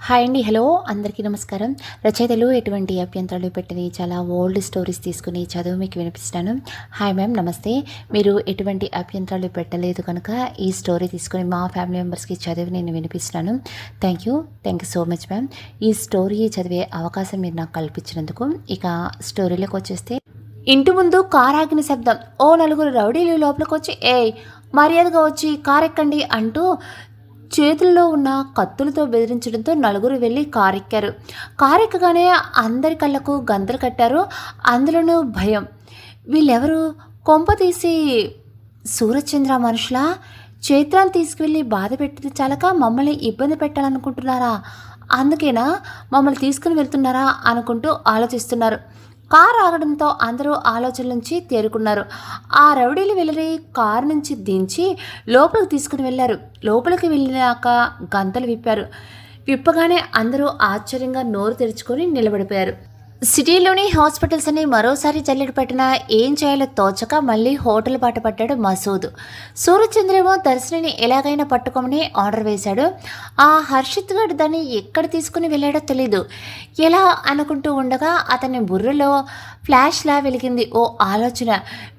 Hi అండి. Hello అందరికీ నమస్కారం. రచయితలు ఎటువంటి అభ్యంతరాలు పెట్టని చాలా ఓల్డ్ స్టోరీస్ తీసుకుని చదువు మీకు వినిపిస్తాను. హాయ్ మ్యామ్, నమస్తే. మీరు ఎటువంటి అభ్యంతరాలు పెట్టలేదు కనుక ఈ స్టోరీ తీసుకుని మా ఫ్యామిలీ మెంబర్స్కి చదివి నేను వినిపిస్తున్నాను. Thank you so much ma'am. ఈ స్టోరీ చదివే అవకాశం మీరు నాకు కల్పించినందుకు. ఇక స్టోరీలోకి వచ్చేస్తే, ఇంటి ముందు కార్ ఆగిన శబ్దం. ఓ నలుగురు రౌడీలు లోపలికి వచ్చి, మర్యాదగా వచ్చి కార్ ఎక్కండి అంటూ చేతుల్లో ఉన్న కత్తులతో బెదిరించడంతో నలుగురు వెళ్ళి కారెక్కారు. కారెక్కగానే అందరి కళ్ళకు గంతలు కట్టారు. అందులోనూ భయం. వీళ్ళెవరు? కొంప తీసి సూరజ్చంద్ర మనుషులా? చైత్రాన్ని తీసుకువెళ్ళి బాధ పెట్టింది చాలక మమ్మల్ని ఇబ్బంది పెట్టాలనుకుంటున్నారా? అందుకేనా మమ్మల్ని తీసుకుని వెళ్తున్నారా అనుకుంటూ ఆలోచిస్తున్నారు. కారు ఆగడంతో అందరూ ఆలోచన నుంచి తేరుకున్నారు. ఆ రౌడీలు వెళ్ళి కారు నుంచి దించి లోపలికి తీసుకుని వెళ్ళారు. లోపలికి వెళ్ళాక గంతలు విప్పగానే అందరూ ఆశ్చర్యంగా నోరు తెరుచుకొని నిలబడిపోయారు. సిటీలోని హాస్పిటల్స్ అని మరోసారి జల్లెడ పెట్టినా ఏం చేయాలో తోచక మళ్ళీ హోటల్ బాట పట్టాడు మసూద్. సూరజ్చంద్రేమో దర్శిని ఎలాగైనా పట్టుకోమని ఆర్డర్ వేశాడు. ఆ హర్షిత్ గడు దాన్ని ఎక్కడ తీసుకుని వెళ్ళాడో తెలీదు. ఎలా అనుకుంటూ ఉండగా అతని బుర్రలో ఫ్లాష్లా వెలిగింది ఓ ఆలోచన.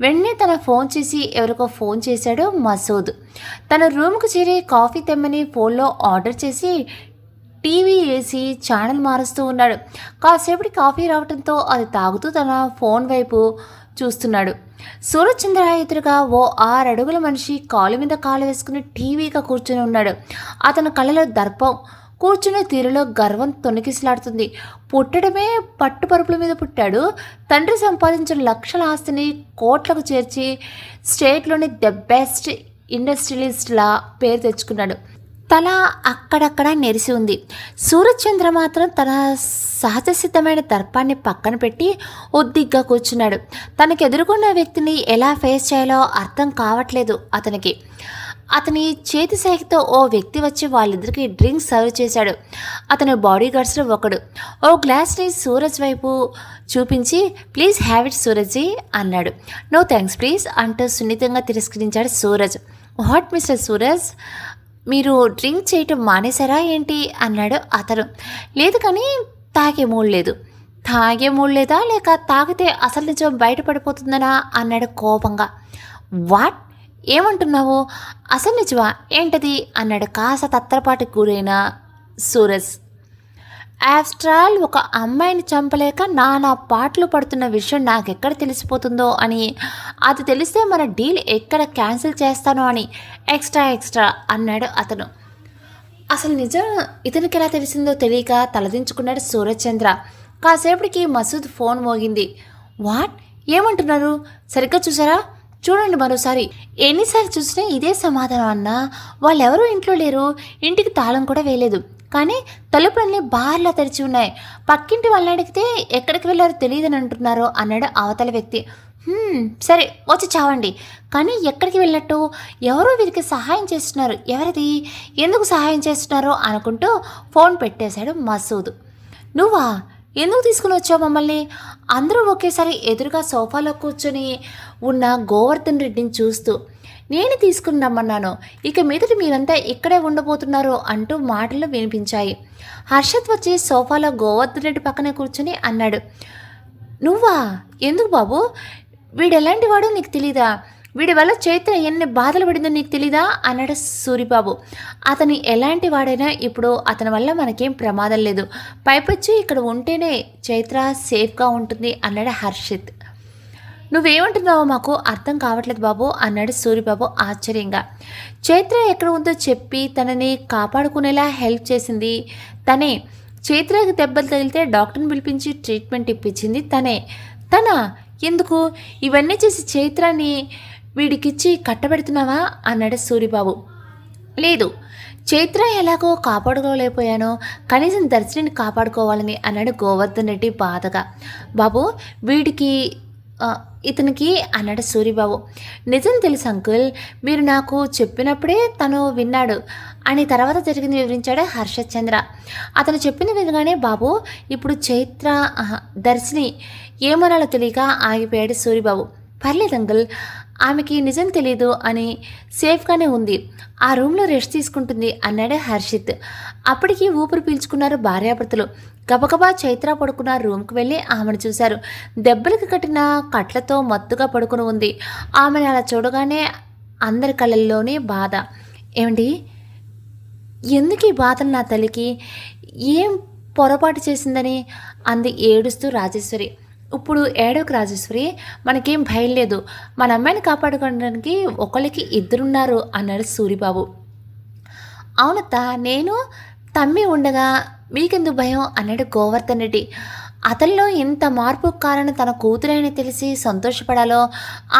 వెంటనే తన ఫోన్ చేసి ఎవరికో ఫోన్ చేశాడు మసూద్. తన రూమ్కు చేరి కాఫీ తెమ్మని ఫోన్లో ఆర్డర్ చేసి టీవీ వేసి ఛానల్ మారుస్తూ ఉన్నాడు. కాసేపటి కాఫీ రావడంతో అది తాగుతూ తన ఫోన్ వైపు చూస్తున్నాడు. సూరజ్చంద్ర ఎదురుగా ఓ 6 అడుగుల మనిషి కాలు మీద కాలు వేసుకుని టీవీగా కూర్చుని ఉన్నాడు. అతని కళ్ళలో దర్పం, కూర్చునే తీరులో గర్వం తొణికిసలాడుతుంది. పుట్టడమే పట్టుపరుపుల మీద పుట్టాడు. తండ్రి సంపాదించిన లక్షల ఆస్తిని కోట్లకు చేర్చి స్టేట్లోని ది బెస్ట్ ఇండస్ట్రియలిస్ట్లా పేరు తెచ్చుకున్నాడు. తల అక్కడక్కడ నెరిసి ఉంది. సూరజ్చంద్ర మాత్రం తన సహజ సిద్ధమైన దర్పాన్ని పక్కన పెట్టి ఒద్దిగ్గా కూర్చున్నాడు. తనకు ఎదుర్కొన్న వ్యక్తిని ఎలా ఫేస్ చేయాలో అర్థం కావట్లేదు అతనికి. అతని చేతి సైకితో ఓ వ్యక్తి వచ్చి వాళ్ళిద్దరికి డ్రింక్స్ సర్వ్ చేశాడు. అతని బాడీ గార్డ్స్లో ఒకడు ఓ గ్లాస్ని సూరజ్ వైపు చూపించి, ప్లీజ్ హ్యావ్ ఇట్ సూరజ్జీ అన్నాడు. నో థ్యాంక్స్ ప్లీజ్ అంటూ సున్నితంగా తిరస్కరించాడు సూరజ్. వాట్ మిస్టర్ సూరజ్, మీరు డ్రింక్ చేయటం మానేశారా ఏంటి అన్నాడు అతను. లేదు కానీ తాగే మూడు లేదు. తాగే మూడు లేదా లేక తాగితే అసలు నిజం బయటపడిపోతుందనా అన్నాడు కోపంగా. వాట్, ఏమంటున్నావు? అసలు నిజమా ఏంటది అన్నాడు కాస్త తత్తరపాటుకు గురైన సూరజ్. ఆఫ్టర్ ఆల్ ఒక అమ్మాయిని చంపలేక నానా పాటలు పడుతున్న విషయం నాకెక్కడ తెలిసిపోతుందో అని, అది తెలిస్తే మన డీల్ ఎక్కడ క్యాన్సిల్ చేస్తానో అని ఎక్స్ట్రా అన్నాడు అతను. అసలు నిజం ఇతనికి ఎలా తెలిసిందో తెలియక తలదించుకున్నాడు సూరజ్చంద్ర. కాసేపటికి మసూద్ ఫోన్ మోగింది. వాట్, ఏమంటున్నారు? సరిగ్గా చూసారా? చూడండి మరోసారి. ఎన్నిసార్లు చూసినా ఇదే సమాధానం అన్నా. వాళ్ళెవరూ ఇంట్లో లేరు, ఇంటికి తాళం కూడా వేయలేదు, కానీ తలుపులన్నీ బార్లా తెరిచి ఉన్నాయి. పక్కింటి వాళ్ళని అడిగితే ఎక్కడికి వెళ్ళారో తెలియదని అంటున్నారు అన్నాడు అవతల వ్యక్తి. సరే వచ్చి చావండి, కానీ ఎక్కడికి వెళ్ళినట్టు? ఎవరో వీరికి సహాయం చేస్తున్నారు. ఎవరిది? ఎందుకు సహాయం చేస్తున్నారో అనుకుంటూ ఫోన్ పెట్టేశాడు మసూద్. నువ్వా? ఎందుకు తీసుకుని వచ్చావు మమ్మల్ని? అందరూ ఒకేసారి ఎదురుగా సోఫాలో కూర్చొని ఉన్న గోవర్ధన్ రెడ్డిని చూస్తూ, నేను తీసుకుని రమ్మన్నాను, ఇక మీదట మీరంతా ఇక్కడే ఉండబోతున్నారు అంటూ మాటలు వినిపించాయి. హర్షత్ వచ్చి సోఫాలో గోవర్ధన్ రెడ్డి పక్కనే కూర్చొని అన్నాడు. నువ్వా? ఎందుకు బాబు? వీడెలాంటి వాడో నీకు తెలీదా? వీడి వల్ల చైత్ర ఎన్ని బాధలు పడిందో నీకు తెలీదా అన్నాడు సూరిబాబు. అతని ఎలాంటి వాడైనా ఇప్పుడు అతని వల్ల మనకేం ప్రమాదం లేదు. పైపొచ్చి ఇక్కడ ఉంటేనే చైత్ర సేఫ్గా ఉంటుంది అన్నాడు హర్షిత్. నువ్వేమంటున్నావో మాకు అర్థం కావట్లేదు బాబు అన్నాడు సూరిబాబు ఆశ్చర్యంగా. చైత్ర ఎక్కడ ఉందో చెప్పి తనని కాపాడుకునేలా హెల్ప్ చేసింది తనే. చైత్రకి దెబ్బలు తగిలితే డాక్టర్ని పిలిపించి ట్రీట్మెంట్ ఇప్పించింది తనే. ఎందుకు ఇవన్నీ చేసి చైత్రాన్ని వీడికిచ్చి కట్టబెడుతున్నావా అన్నాడు సూరిబాబు. లేదు, చైత్ర ఎలాగో కాపాడుకోలేకపోయానో కనీసం దర్శిని కాపాడుకోవాలని అన్నాడు గోవర్ధన్ రెడ్డి బాధగా. బాబు ఇతనికి అన్నాడు సూరిబాబు. నిజం తెలుసు అంకుల్, మీరు నాకు చెప్పినప్పుడే తను విన్నాడు అని తర్వాత జరిగింది వివరించాడు హర్షత్ చంద్ర. అతను చెప్పిన విధంగానే బాబు ఇప్పుడు దర్శిని ఏమనాలో తెలియక ఆగిపోయాడు సూరిబాబు. పర్లేదు అంకుల్, ఆమెకి నిజం తెలీదు అని సేఫ్గానే ఉంది, ఆ రూమ్లో రెస్ట్ తీసుకుంటుంది అన్నాడు హర్షిత్. అప్పటికి ఊపిరి పీల్చుకున్నారు భార్యాభర్తలు. గబగబా చైత్ర పడుకున్న రూమ్కి వెళ్ళి ఆమెను చూశారు. దెబ్బలకు కట్టిన కట్లతో మత్తుగా పడుకుని ఉంది. ఆమెను అలా చూడగానే అందరి కళ్ళల్లోనే బాధ. ఏమండి, ఎందుకు ఈ బాధలు నా తల్లికి? ఏం పొరపాటు చేసిందని అంది ఏడుస్తూ రాజేశ్వరి. ఇప్పుడు ఏడోకి రాజేశ్వరి, మనకేం భయం లేదు, మన అమ్మాయిని కాపాడుకోవడానికి ఒకళ్ళకి ఇద్దరున్నారు అన్నాడు సూరిబాబు. అవునత్త, నేను తమ్మి ఉండగా మీకెందుకు భయం అన్నాడు గోవర్ధన్ రెడ్డి. అతనిలో ఇంత మార్పు కారణం తన కూతురైన తెలిసి సంతోషపడాలో,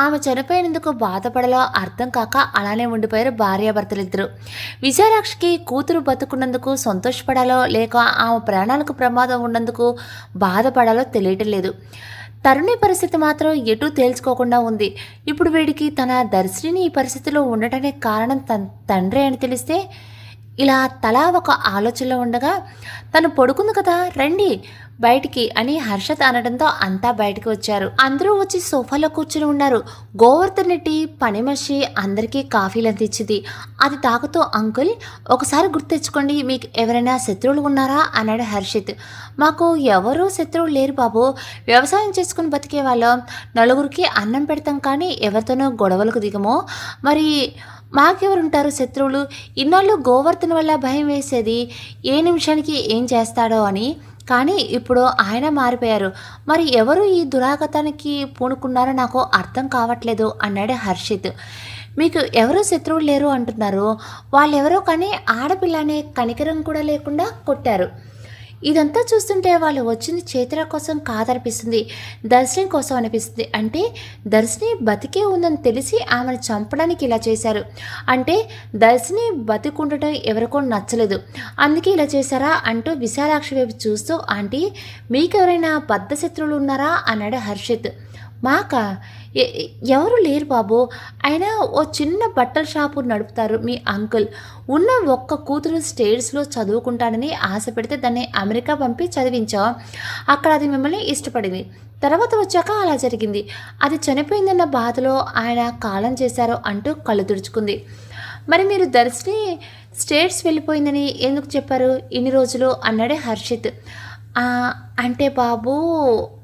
ఆమె చనిపోయినందుకు బాధపడాలో అర్థం కాక అలానే ఉండిపోయారు భార్యాభర్తలిద్దరూ. విజయరాక్షికి కూతురు బతుకున్నందుకు సంతోషపడాలో లేక ఆమె ప్రాణాలకు ప్రమాదం ఉన్నందుకు బాధపడాలో తెలియటం లేదు. తరుణి పరిస్థితి మాత్రం ఎటూ తేల్చుకోకుండా ఉంది. ఇప్పుడు వీడికి తన దర్శిని ఈ పరిస్థితిలో ఉండటానికి కారణం తండ్రి అని తెలిస్తే ఇలా తలా ఒక ఆలోచనలో ఉండగా, తను పడుకుంది కదా, రండి బయటికి అని హర్షత్ అనడంతో అంతా బయటికి వచ్చారు. అందరూ వచ్చి సోఫాలో కూర్చుని ఉన్నారు. గోవర్ధన్ రెడ్డి పని మనిషి అందరికీ కాఫీలు అందించింది. అది తాగుతూ, అంకుల్ ఒకసారి గుర్తు తెచ్చుకోండి, మీకు ఎవరైనా శత్రువులు ఉన్నారా అన్నాడు హర్షిత్. మాకు ఎవరూ శత్రువులు లేరు బాబు, వ్యవసాయం చేసుకుని బతికే వాళ్ళం, నలుగురికి అన్నం పెడతాం కానీ ఎవరితోనూ గొడవలకు దిగము. మరి మాకెవరుంటారు శత్రువులు? ఇన్నాళ్ళు గోవర్ధన్ వల్ల భయం వేసేది ఏ నిమిషానికి ఏం చేస్తాడో అని, కానీ ఇప్పుడు ఆయన మారిపోయారు. మరి ఎవరు ఈ దురాగతానికి పూనుకున్నారో నాకు అర్థం కావట్లేదు అన్నాడు హర్షిత్. మీకు ఎవరూ శత్రువులు లేరు అంటున్నారు, వాళ్ళెవరో కానీ ఆడపిల్ల అనే కనికరం కూడా లేకుండా కొట్టారు. ఇదంతా చూస్తుంటే వాళ్ళు వచ్చింది చైత్ర కోసం కాదనిపిస్తుంది, దర్శిని కోసం అనిపిస్తుంది. అంటే దర్శిని బతికే ఉందని తెలిసి ఆమెను చంపడానికి ఇలా చేశారు అంటే దర్శిని బతికుండటం ఎవరికో నచ్చలేదు, అందుకే ఇలా చేశారా అంటూ విశాలాక్షి వైపు చూస్తూ, ఆంటీ మీకెవరైనా బద్ధ శత్రువులు ఉన్నారా అన్నాడు హర్షిత్. మాకా ఎవరు లేరు బాబు, అయినా ఓ చిన్న బట్టల షాపు నడుపుతారు మీ అంకుల్. ఉన్న ఒక్క కూతురు స్టేట్స్లో చదువుకుంటానని ఆశ పెడితే దాన్ని అమెరికా పంపి చదివించాం. అక్కడ అది మిమ్మల్ని ఇష్టపడింది, తర్వాత వచ్చాక అలా జరిగింది. అది చనిపోయిందన్న బాధలో ఆయన కాలం చేశారు అంటూ కళ్ళు తుడుచుకుంది. మరి మీరు దర్శిని స్టేట్స్ వెళ్ళిపోయిందని ఎందుకు చెప్పారు ఇన్ని రోజులు అన్నాడే హర్షిత్. అంటే బాబు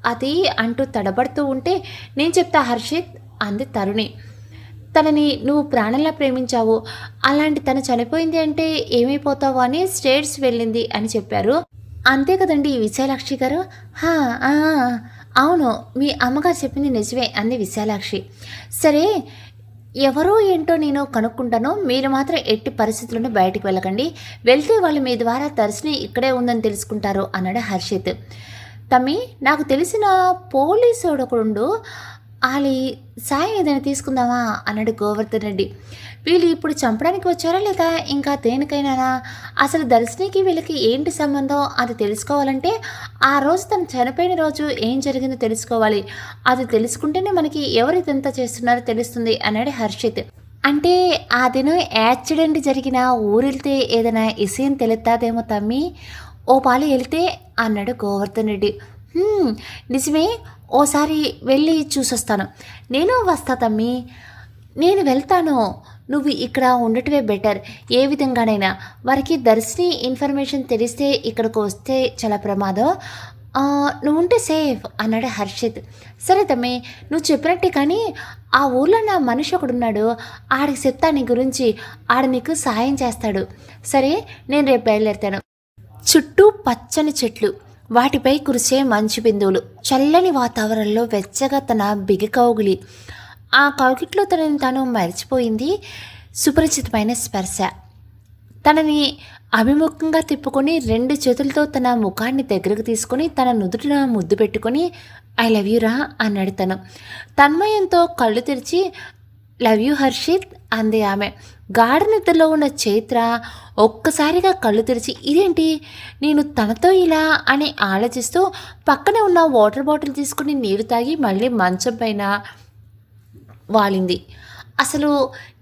అది అంటూ తడబడుతూ ఉంటే, నేను చెప్తా హర్షిత్ అంది తరుణి. తనని నువ్వు ప్రాణంలా ప్రేమించావు, అలాంటి తను చనిపోయింది అంటే ఏమైపోతావు అని స్టేట్స్ వెళ్ళింది అని చెప్పారు. అంతే కదండి విశాలాక్షి గారు? అవును, మీ అమ్మగారు చెప్పింది నిజమే అంది విశాలాక్షి. సరే, ఎవరో ఏంటో నేను కనుక్కుంటాను, మీరు మాత్రం ఎట్టి పరిస్థితులను బయటికి వెళ్ళకండి, వెళ్తే వాళ్ళు మీ ద్వారా దర్శిని ఇక్కడే ఉందని తెలుసుకుంటారు అన్నాడు హర్షిత్. తమ్మి, నాకు తెలిసిన పోలీసుడు ఒకడు, వాళ్ళ సాయం ఏదైనా తీసుకుందామా అన్నాడు గోవర్ధన్ రెడ్డి. వీళ్ళు ఇప్పుడు చంపడానికి వచ్చారా లేదా ఇంకా దేనికైనా? అసలు దర్శినికి వీళ్ళకి ఏంటి సంబంధం అది తెలుసుకోవాలంటే ఆ రోజు తను చనిపోయిన రోజు ఏం జరిగిందో తెలుసుకోవాలి. అది తెలుసుకుంటేనే మనకి ఎవరు ఇదంతా చేస్తున్నారో తెలుస్తుంది అన్నాడు హర్షిత్. అంటే ఆ దినం యాక్సిడెంట్ జరిగిన ఊరెళ్తే ఏదైనా విషయం తెలుస్తాదేమో తమ్మి, ఓ పాలు వెళ్తే అన్నాడు గోవర్ధన్ రెడ్డి. నిజమే, ఓసారి వెళ్ళి చూసొస్తాను. నేను వస్తా తమ్మి, నేను వెళ్తాను, నువ్వు ఇక్కడ ఉండటమే బెటర్. ఏ విధంగానైనా వారికి దర్శిని ఇన్ఫర్మేషన్ తెలిస్తే ఇక్కడికి వస్తే చాలా ప్రమాదం, నువ్వు ఉంటే సేఫ్ అన్నాడు హర్షిత్. సరే తమ్మి, నువ్వు చెప్పినట్టే, కానీ ఆ ఊర్లో నా మనిషి ఒకడున్నాడు, ఆడికి చెప్తా నీ గురించి, ఆడ నీకు సాయం చేస్తాడు. సరే, నేను రేపు బయలుదేరుతాను. చుట్టూ పచ్చని చెట్లు, వాటిపై కురిసే మంచు బిందువులు, చల్లని వాతావరణంలో వెచ్చగా తన బిగి కౌగిలి, ఆ కౌగిట్లో తనని తాను మరిచిపోయింది. సుపరిచితమైన స్పర్శ. తనని అభిముఖంగా తిప్పుకొని 2 చేతులతో తన ముఖాన్ని దగ్గరకు తీసుకొని తన నుదుటిన ముద్దు పెట్టుకొని, ఐ లవ్ యూ రా అన్నాడు తను. తన్మయంతో కళ్ళు తెరిచి, లవ్ యూ హర్షిత్ అంది ఆమె. గాఢ నిద్రలో ఉన్న చైత్ర ఒక్కసారిగా కళ్ళు తెరిచి, ఇదేంటి నేను తనతో ఇలా అని ఆలోచిస్తూ పక్కనే ఉన్న వాటర్ బాటిల్ తీసుకుని నీరు తాగి మళ్ళీ మంచం పైన వాలింది. అసలు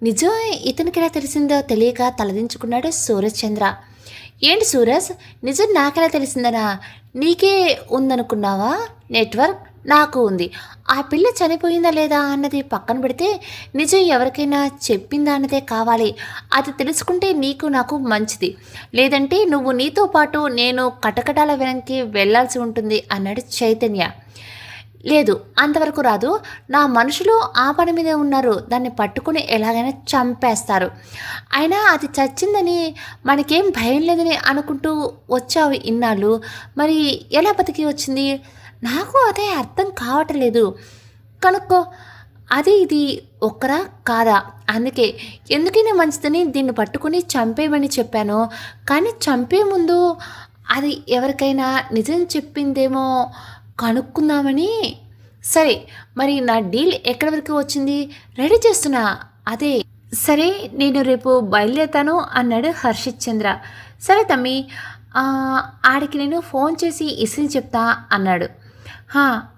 నిజం ఇతనికి ఎలా తెలిసిందో తెలియక తలదించుకున్నాడు సూరజ్ చంద్ర. ఏంటి సూరజ్, నిజం నాకెలా తెలిసిందనా? నీకే ఉందనుకున్నావా నెట్వర్క్? నాకు ఉంది. ఆ పిల్ల చనిపోయిందా లేదా అన్నది పక్కన పెడితే, నిజం ఎవరికైనా చెప్పిందా అన్నదే కావాలి. అది తెలుసుకుంటే నీకు నాకు మంచిది. లేదంటే నువ్వు నీతో పాటు నేను కటకటాల వెనక్కి వెళ్ళాల్సి ఉంటుంది అన్నాడు చైతన్య. లేదు అంతవరకు రాదు. నా మనుషులు ఆ పని మీదే ఉన్నారు. దాన్ని పట్టుకుని ఎలాగైనా చంపేస్తారు. అయినా అది చచ్చిందని మనకేం భయం లేదని అనుకుంటూ వచ్చావు ఇన్నాళ్ళు. మరి ఎలా బతికి వచ్చింది? నాకు అదే అర్థం కావట్లేదు. కనుక్కో. అది ఇది ఒక్కరా కాదా? అందుకే ఎందుకైనా మంచిదని దీన్ని పట్టుకుని చంపేయమని చెప్పాను. కానీ చంపే ముందు అది ఎవరికైనా నిజం చెప్పిందేమో కనుక్కుందామని. సరే, మరి నా డీల్ ఎక్కడి వరకు వచ్చింది? రెడీ చేస్తున్నా. అదే సరే, నేను రేపు బయలుదేరుతాను అన్నాడు హర్షిత్ చంద్ర. సరే తమ్మి, ఆడికి నేను ఫోన్ చేసి ఇసిరి చెప్తా అన్నాడు.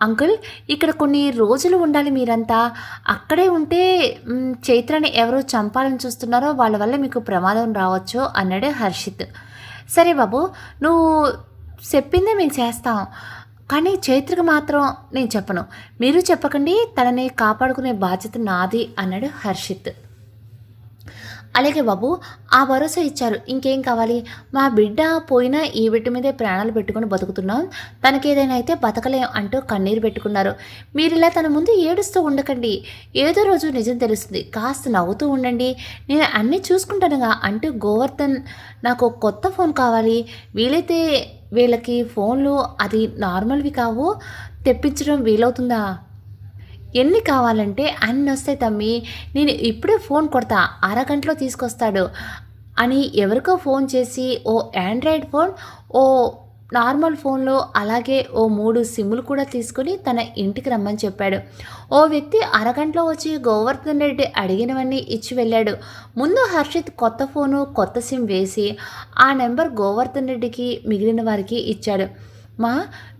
అంకుల్, ఇక్కడ కొన్ని రోజులు ఉండాలి మీరంతా. అక్కడే ఉంటే చైత్రని ఎవరో చంపాలని చూస్తున్నారో వాళ్ళ వల్ల మీకు ప్రమాదం రావచ్చు అన్నాడు హర్షిత్. సరే బాబు, నువ్వు చెప్పిందే మేము చేస్తాం. కానీ చైత్రకు మాత్రం నేను చెప్పను. మీరు చెప్పకండి, తనని కాపాడుకునే బాధ్యత నాది అన్నాడు హర్షిత్. అలాగే బాబు, ఆ భరోసా ఇచ్చారు. ఇంకేం కావాలి? మా బిడ్డ పోయినా ఈ బిడ్డ మీదే ప్రాణాలు పెట్టుకుని బతుకుతున్నాం. తనకేదైనా అయితే బతకలేం అంటూ కన్నీరు పెట్టుకున్నారు. మీరు ఇలా తన ముందు ఏడుస్తూ ఉండకండి. ఏదో రోజు నిజం తెలుస్తుంది. కాస్త నవ్వుతూ ఉండండి. నేను అన్నీ చూసుకుంటానుగా అంటూ గోవర్ధన్, నాకు కొత్త ఫోన్ కావాలి. వీలైతే వీళ్ళకి ఫోన్లు అది నార్మల్వి కావు, తెప్పించడం వీలవుతుందా? ఎన్ని కావాలంటే అన్ని వస్తాయి తమ్మి. నేను ఇప్పుడే ఫోన్ కొడతా, అరగంటలో తీసుకొస్తాడు అని ఎవరికో ఫోన్ చేసి ఓ ఆండ్రాయిడ్ ఫోన్, ఓ నార్మల్ ఫోన్లో, అలాగే ఓ 3 సిమ్ములు కూడా తీసుకుని తన ఇంటికి రమ్మని చెప్పాడు. ఓ వ్యక్తి అరగంటలో వచ్చి గోవర్ధన్ రెడ్డి అడిగినవన్నీ ఇచ్చి వెళ్ళాడు. ముందు హర్షిత్ కొత్త ఫోను, కొత్త సిమ్ వేసి ఆ నెంబర్ గోవర్ధన్ రెడ్డికి మిగిలిన వారికి ఇచ్చాడు. మా,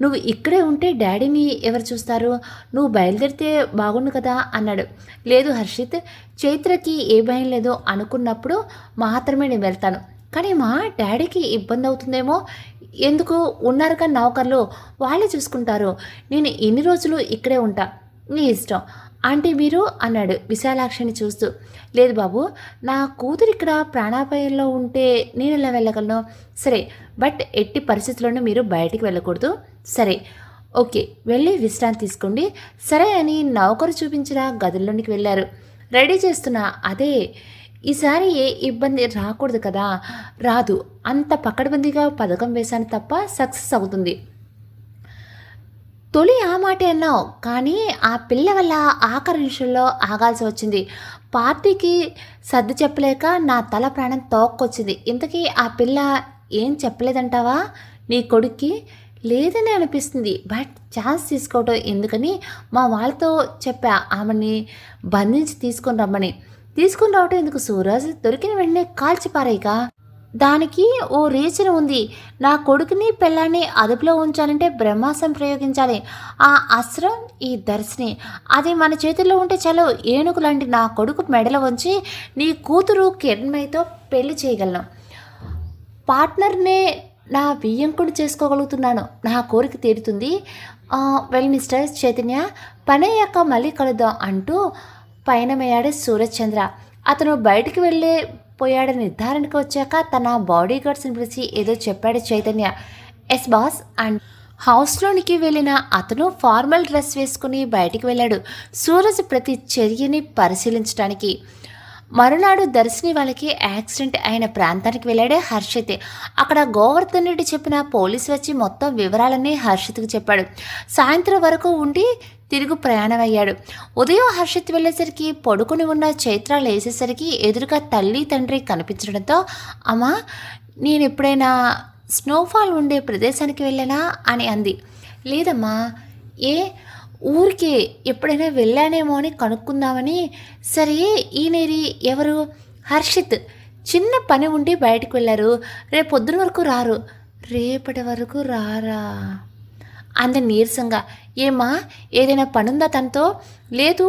నువ్వు ఇక్కడే ఉంటే డాడీని ఎవరు చూస్తారు? నువ్వు బయలుదేరితే బాగుండు కదా అన్నాడు. లేదు హర్షిత్, చైత్రకి ఏ భయం లేదో అనుకున్నప్పుడు మాత్రమే నేను వెళ్తాను. కానీ మా డాడీకి ఇబ్బంది అవుతుందేమో. ఎందుకు? ఉన్నారుగా నౌకర్లు, వాళ్ళే చూసుకుంటారు. నేను ఇన్ని రోజులు ఇక్కడే ఉంటా. నీ ఇష్టం. ఆంటీ మీరు అన్నాడు విశాలాక్షిని చూస్తూ. లేదు బాబు, నా కూతురు ఇక్కడ ప్రాణాపాయంలో ఉంటే నేను ఎలా వెళ్ళగలను? సరే, బట్ ఎట్టి పరిస్థితుల్లోనూ మీరు బయటికి వెళ్ళకూడదు. సరే, ఓకే, వెళ్ళి విశ్రాంతి తీసుకోండి. సరే అని నౌకరు చూపించిన గదుల్లోనికి వెళ్ళారు. రెడీ చేస్తున్నా. అదే, ఈసారి ఏ ఇబ్బంది రాకూడదు కదా. రాదు. అంత పకడ్బందీగా పథకం వేశాను తప్ప సక్సెస్ అవుతుంది. తొలి ఆ మాటే అన్నావు, కానీ ఆ పిల్ల వల్ల ఆఖరి నిమిషంలో ఆగాల్సి వచ్చింది. పార్టీకి సర్ది చెప్పలేక నా తల ప్రాణం తోక్కొచ్చింది. ఇంతకీ ఆ పిల్ల ఏం చెప్పలేదంటావా నీ కొడుక్కి? లేదని అనిపిస్తుంది. బట్ ఛాన్స్ తీసుకోవటం ఎందుకని మా వాళ్ళతో చెప్పా ఆమెని బంధించి తీసుకొని రమ్మని. తీసుకుని రావటం ఎందుకు సూరజ్? దొరికిన వెంటనే కాల్చిపారేయగా. దానికి ఓ రీజన్ ఉంది. నా కొడుకుని పెళ్ళాన్ని అదుపులో ఉంచాలంటే బ్రహ్మాస్త్రం ప్రయోగించాలి. ఆ అస్త్రం ఈ దర్శిని. అది మన చేతుల్లో ఉంటే చాలు, ఏనుగు లాంటి నా కొడుకు మెడలో ఉంచి నీ కూతురు కిరణ్మయ్యతో పెళ్లి చేయగలను. పార్ట్నర్నే నా వియ్యంకుడు చేసుకోగలుగుతున్నాను. నా కోరిక తీరుతుంది. వెల్ మిస్టర్ చైతన్య, పని అయ్యాక మళ్ళీ కలుద్దాం అంటూ పయనమయ్యాడు సూరజ్ చంద్ర. అతను బయటికి వెళ్ళే పోయాడని నిర్ధారణకు వచ్చాక తన బాడీ గార్డ్స్ని పిలిచి ఏదో చెప్పాడు చైతన్య. ఎస్ బాస్ అండ్ హౌస్లోనికి వెళ్ళిన అతను ఫార్మల్ డ్రెస్ వేసుకుని బయటికి వెళ్ళాడు సూరజ్ ప్రతి చర్యని పరిశీలించడానికి. మరునాడు దర్శిని వాళ్ళకి యాక్సిడెంట్ అయిన ప్రాంతానికి వెళ్ళాడే హర్షిత్. అక్కడ గోవర్ధన్ రెడ్డి చెప్పిన పోలీసు వచ్చి మొత్తం వివరాలన్నీ హర్షిత్కి చెప్పాడు. సాయంత్రం వరకు ఉండి తిరుగు ప్రయాణం అయ్యాడు. ఉదయం హర్షిత్ వెళ్ళేసరికి పడుకుని ఉన్న చైత్ర లేచేసరికి ఎదురుగా తల్లి తండ్రి కనిపించడంతో, అమ్మా, నేను ఎప్పుడైనా స్నోఫాల్ ఉండే ప్రదేశానికి వెళ్ళానా అని అంది. లేదమ్మా. ఏ? ఊరికే ఎప్పుడైనా వెళ్ళానేమో అని కనుక్కుందామని. సరే, ఈయనేరి ఎవరు? హర్షిత్. చిన్న పని ఉండి బయటకు వెళ్ళారు. రేపు పొద్దున వరకు రారు. రేపటి వరకు రారా అంత నీరసంగా. ఏమా, ఏదైనా పనుందా తనతో? లేదు,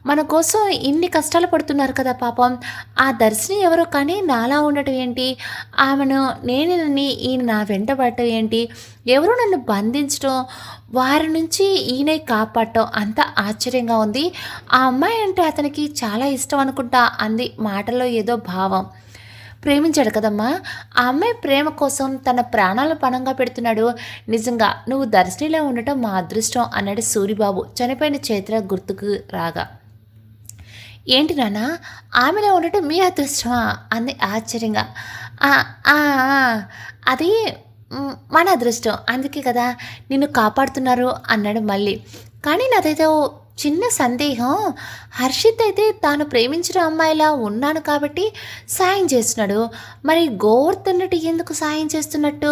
మన కోసం ఇన్ని కష్టాలు పడుతున్నారు కదా పాపం. ఆ దర్శిని ఎవరో కానీ నాలా ఉండటం ఏంటి? ఆమెను నేనేనని ఈయన నా వెంట పడటం ఏంటి? ఎవరో నన్ను బంధించడం, వారి నుంచి ఈయనే కాపాడటం అంత ఆశ్చర్యంగా ఉంది. ఆ అమ్మాయి అంటే అతనికి చాలా ఇష్టం అనుకుంటా అంది మాటల్లో ఏదో భావం. ప్రేమించాడు కదమ్మా, ఆ అమ్మాయి ప్రేమ కోసం తన ప్రాణాలు పణంగా పెడుతున్నాడు. నిజంగా నువ్వు దర్శనిలో ఉండటం మా అదృష్టం అన్నాడు సూరిబాబు చనిపోయిన చైత్ర గుర్తుకు రాగా. ఏంటి నాన్న, ఆమెలో ఉండటం మీ అదృష్టమా అంది ఆశ్చర్యంగా. "ఆ, ఆ, ఆ, అది మన అదృష్టం, అందుకే కదా నిన్ను కాపాడుతున్నారు అన్నాడు మళ్ళీ. కానీ నాదేదో చిన్న సందేహం. హర్షిత్ అయితే తాను ప్రేమించిన అమ్మాయిలా ఉన్నాను కాబట్టి సాయం చేస్తున్నాడు. మరి గోవర్ధనుడు ఎందుకు సాయం చేస్తున్నట్టు?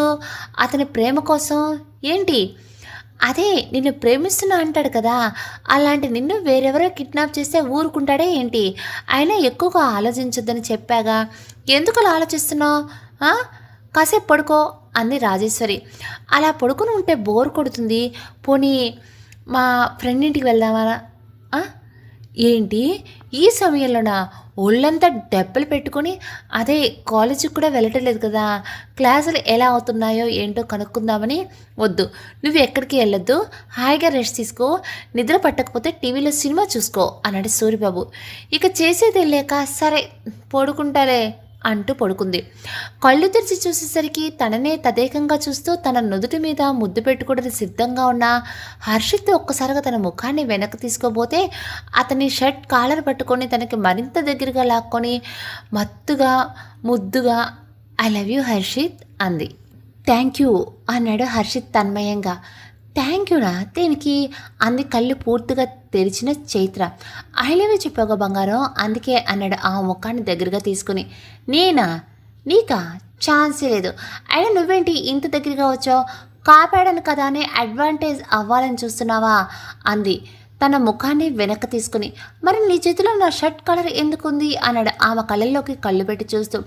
అతని ప్రేమ కోసం ఏంటి? అదే నిన్ను ప్రేమిస్తున్నా అంటాడు కదా, అలాంటి నిన్ను వేరెవరో కిడ్నాప్ చేస్తే ఊరుకుంటాడే ఏంటి? అయినా ఎక్కువగా ఆలోచించొద్దని చెప్పాగా, ఎందుకు అలా ఆలోచిస్తున్నావు? కాసేపు పడుకో అంది రాజేశ్వరి. అలా పడుకుని ఉంటే బోర్ కొడుతుంది, పోనీ మా ఫ్రెండ్ ఇంటికి వెళ్దామా? ఏంటి ఈ సమయంలోనా? ఒళ్ళంతా దెబ్బలు పెట్టుకొని, అదే కాలేజీకి కూడా వెళ్ళటం లేదు కదా, క్లాసులు ఎలా అవుతున్నాయో ఏంటో కనుక్కుందామని. వద్దు, నువ్వు ఎక్కడికి వెళ్ళొద్దు, హాయిగా రెస్ట్ తీసుకో, నిద్ర పట్టకపోతే టీవీలో సినిమా చూసుకో అన్నాడు సూరిబాబు. ఇక చేసేది లేక సరే పడుకుంటారే అంటూ పడుకుంది. కళ్ళు తెరిచి చూసేసరికి తననే తదేకంగా చూస్తూ తన నుదుటి మీద ముద్దు పెట్టుకోవడానికి సిద్ధంగా ఉన్న హర్షిత్ ఒక్కసారిగా తన ముఖాన్ని వెనక్కి తీసుకోబోతే అతని షర్ట్ కాలర్ పట్టుకొని తనకి మరింత దగ్గరగా లాక్కొని మత్తుగా ముద్దుగా "ఐ లవ్ యూ హర్షిత్" అంది. "థ్యాంక్ యూ" అన్నాడు హర్షిత్ తన్మయంగా. "థ్యాంక్ యూనా దేనికి?" అంది కళ్ళు పూర్తిగా తెరిచిన చైత్ర. "ఐ లవ్ యూ చెప్పావుగా బంగారం, అందుకే" అన్నాడు ఆ ముఖాన్ని దగ్గరగా తీసుకుని. "నేనా? నీకా? ఛాన్సే లేదు. అయినా నువ్వేంటి ఇంత దగ్గరగా వచ్చావు? కాపాడాను కదా అని అడ్వాంటేజ్ అవ్వాలని చూస్తున్నావా?" అంది తన ముఖాన్ని వెనక్కి తీసుకుని. "మరి నీ చేతిలో నా షర్ట్ కలర్ ఎందుకుంది?" అన్నాడు ఆమె కళ్ళల్లోకి కళ్ళు పెట్టి చూస్తూ.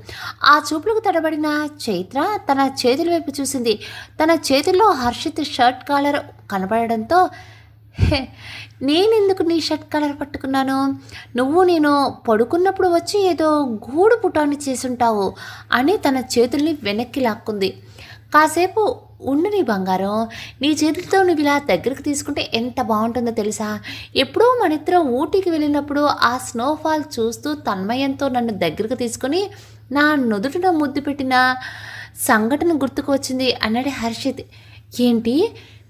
ఆ చూపులకు తడబడిన చైత్ర తన చేతుల వైపు చూసింది. తన చేతుల్లో హర్షిత్ షర్ట్ కాలర్ కనపడడంతో, నేనెందుకు నీ షర్ట్ కలర్ పట్టుకున్నాను? నువ్వు నేను పడుకున్నప్పుడు వచ్చి ఏదో గూడు పుటాన్ని చేసుంటావు అని తన చేతుల్ని వెనక్కి లాక్కుంది. "కాసేపు ఉండు నీ బంగారం, నీ చేతులతో నువ్వు ఇలా దగ్గరికి తీసుకుంటే ఎంత బాగుంటుందో తెలుసా? ఎప్పుడో మనిద్దరం ఊటీకి వెళ్ళినప్పుడు ఆ స్నోఫాల్ చూస్తూ తన్మయంతో నన్ను దగ్గరకు తీసుకొని నా నుదుటిన ముద్దు పెట్టిన సంఘటన గుర్తుకు వచ్చింది" అన్నాడు హర్షిత్. "ఏంటి,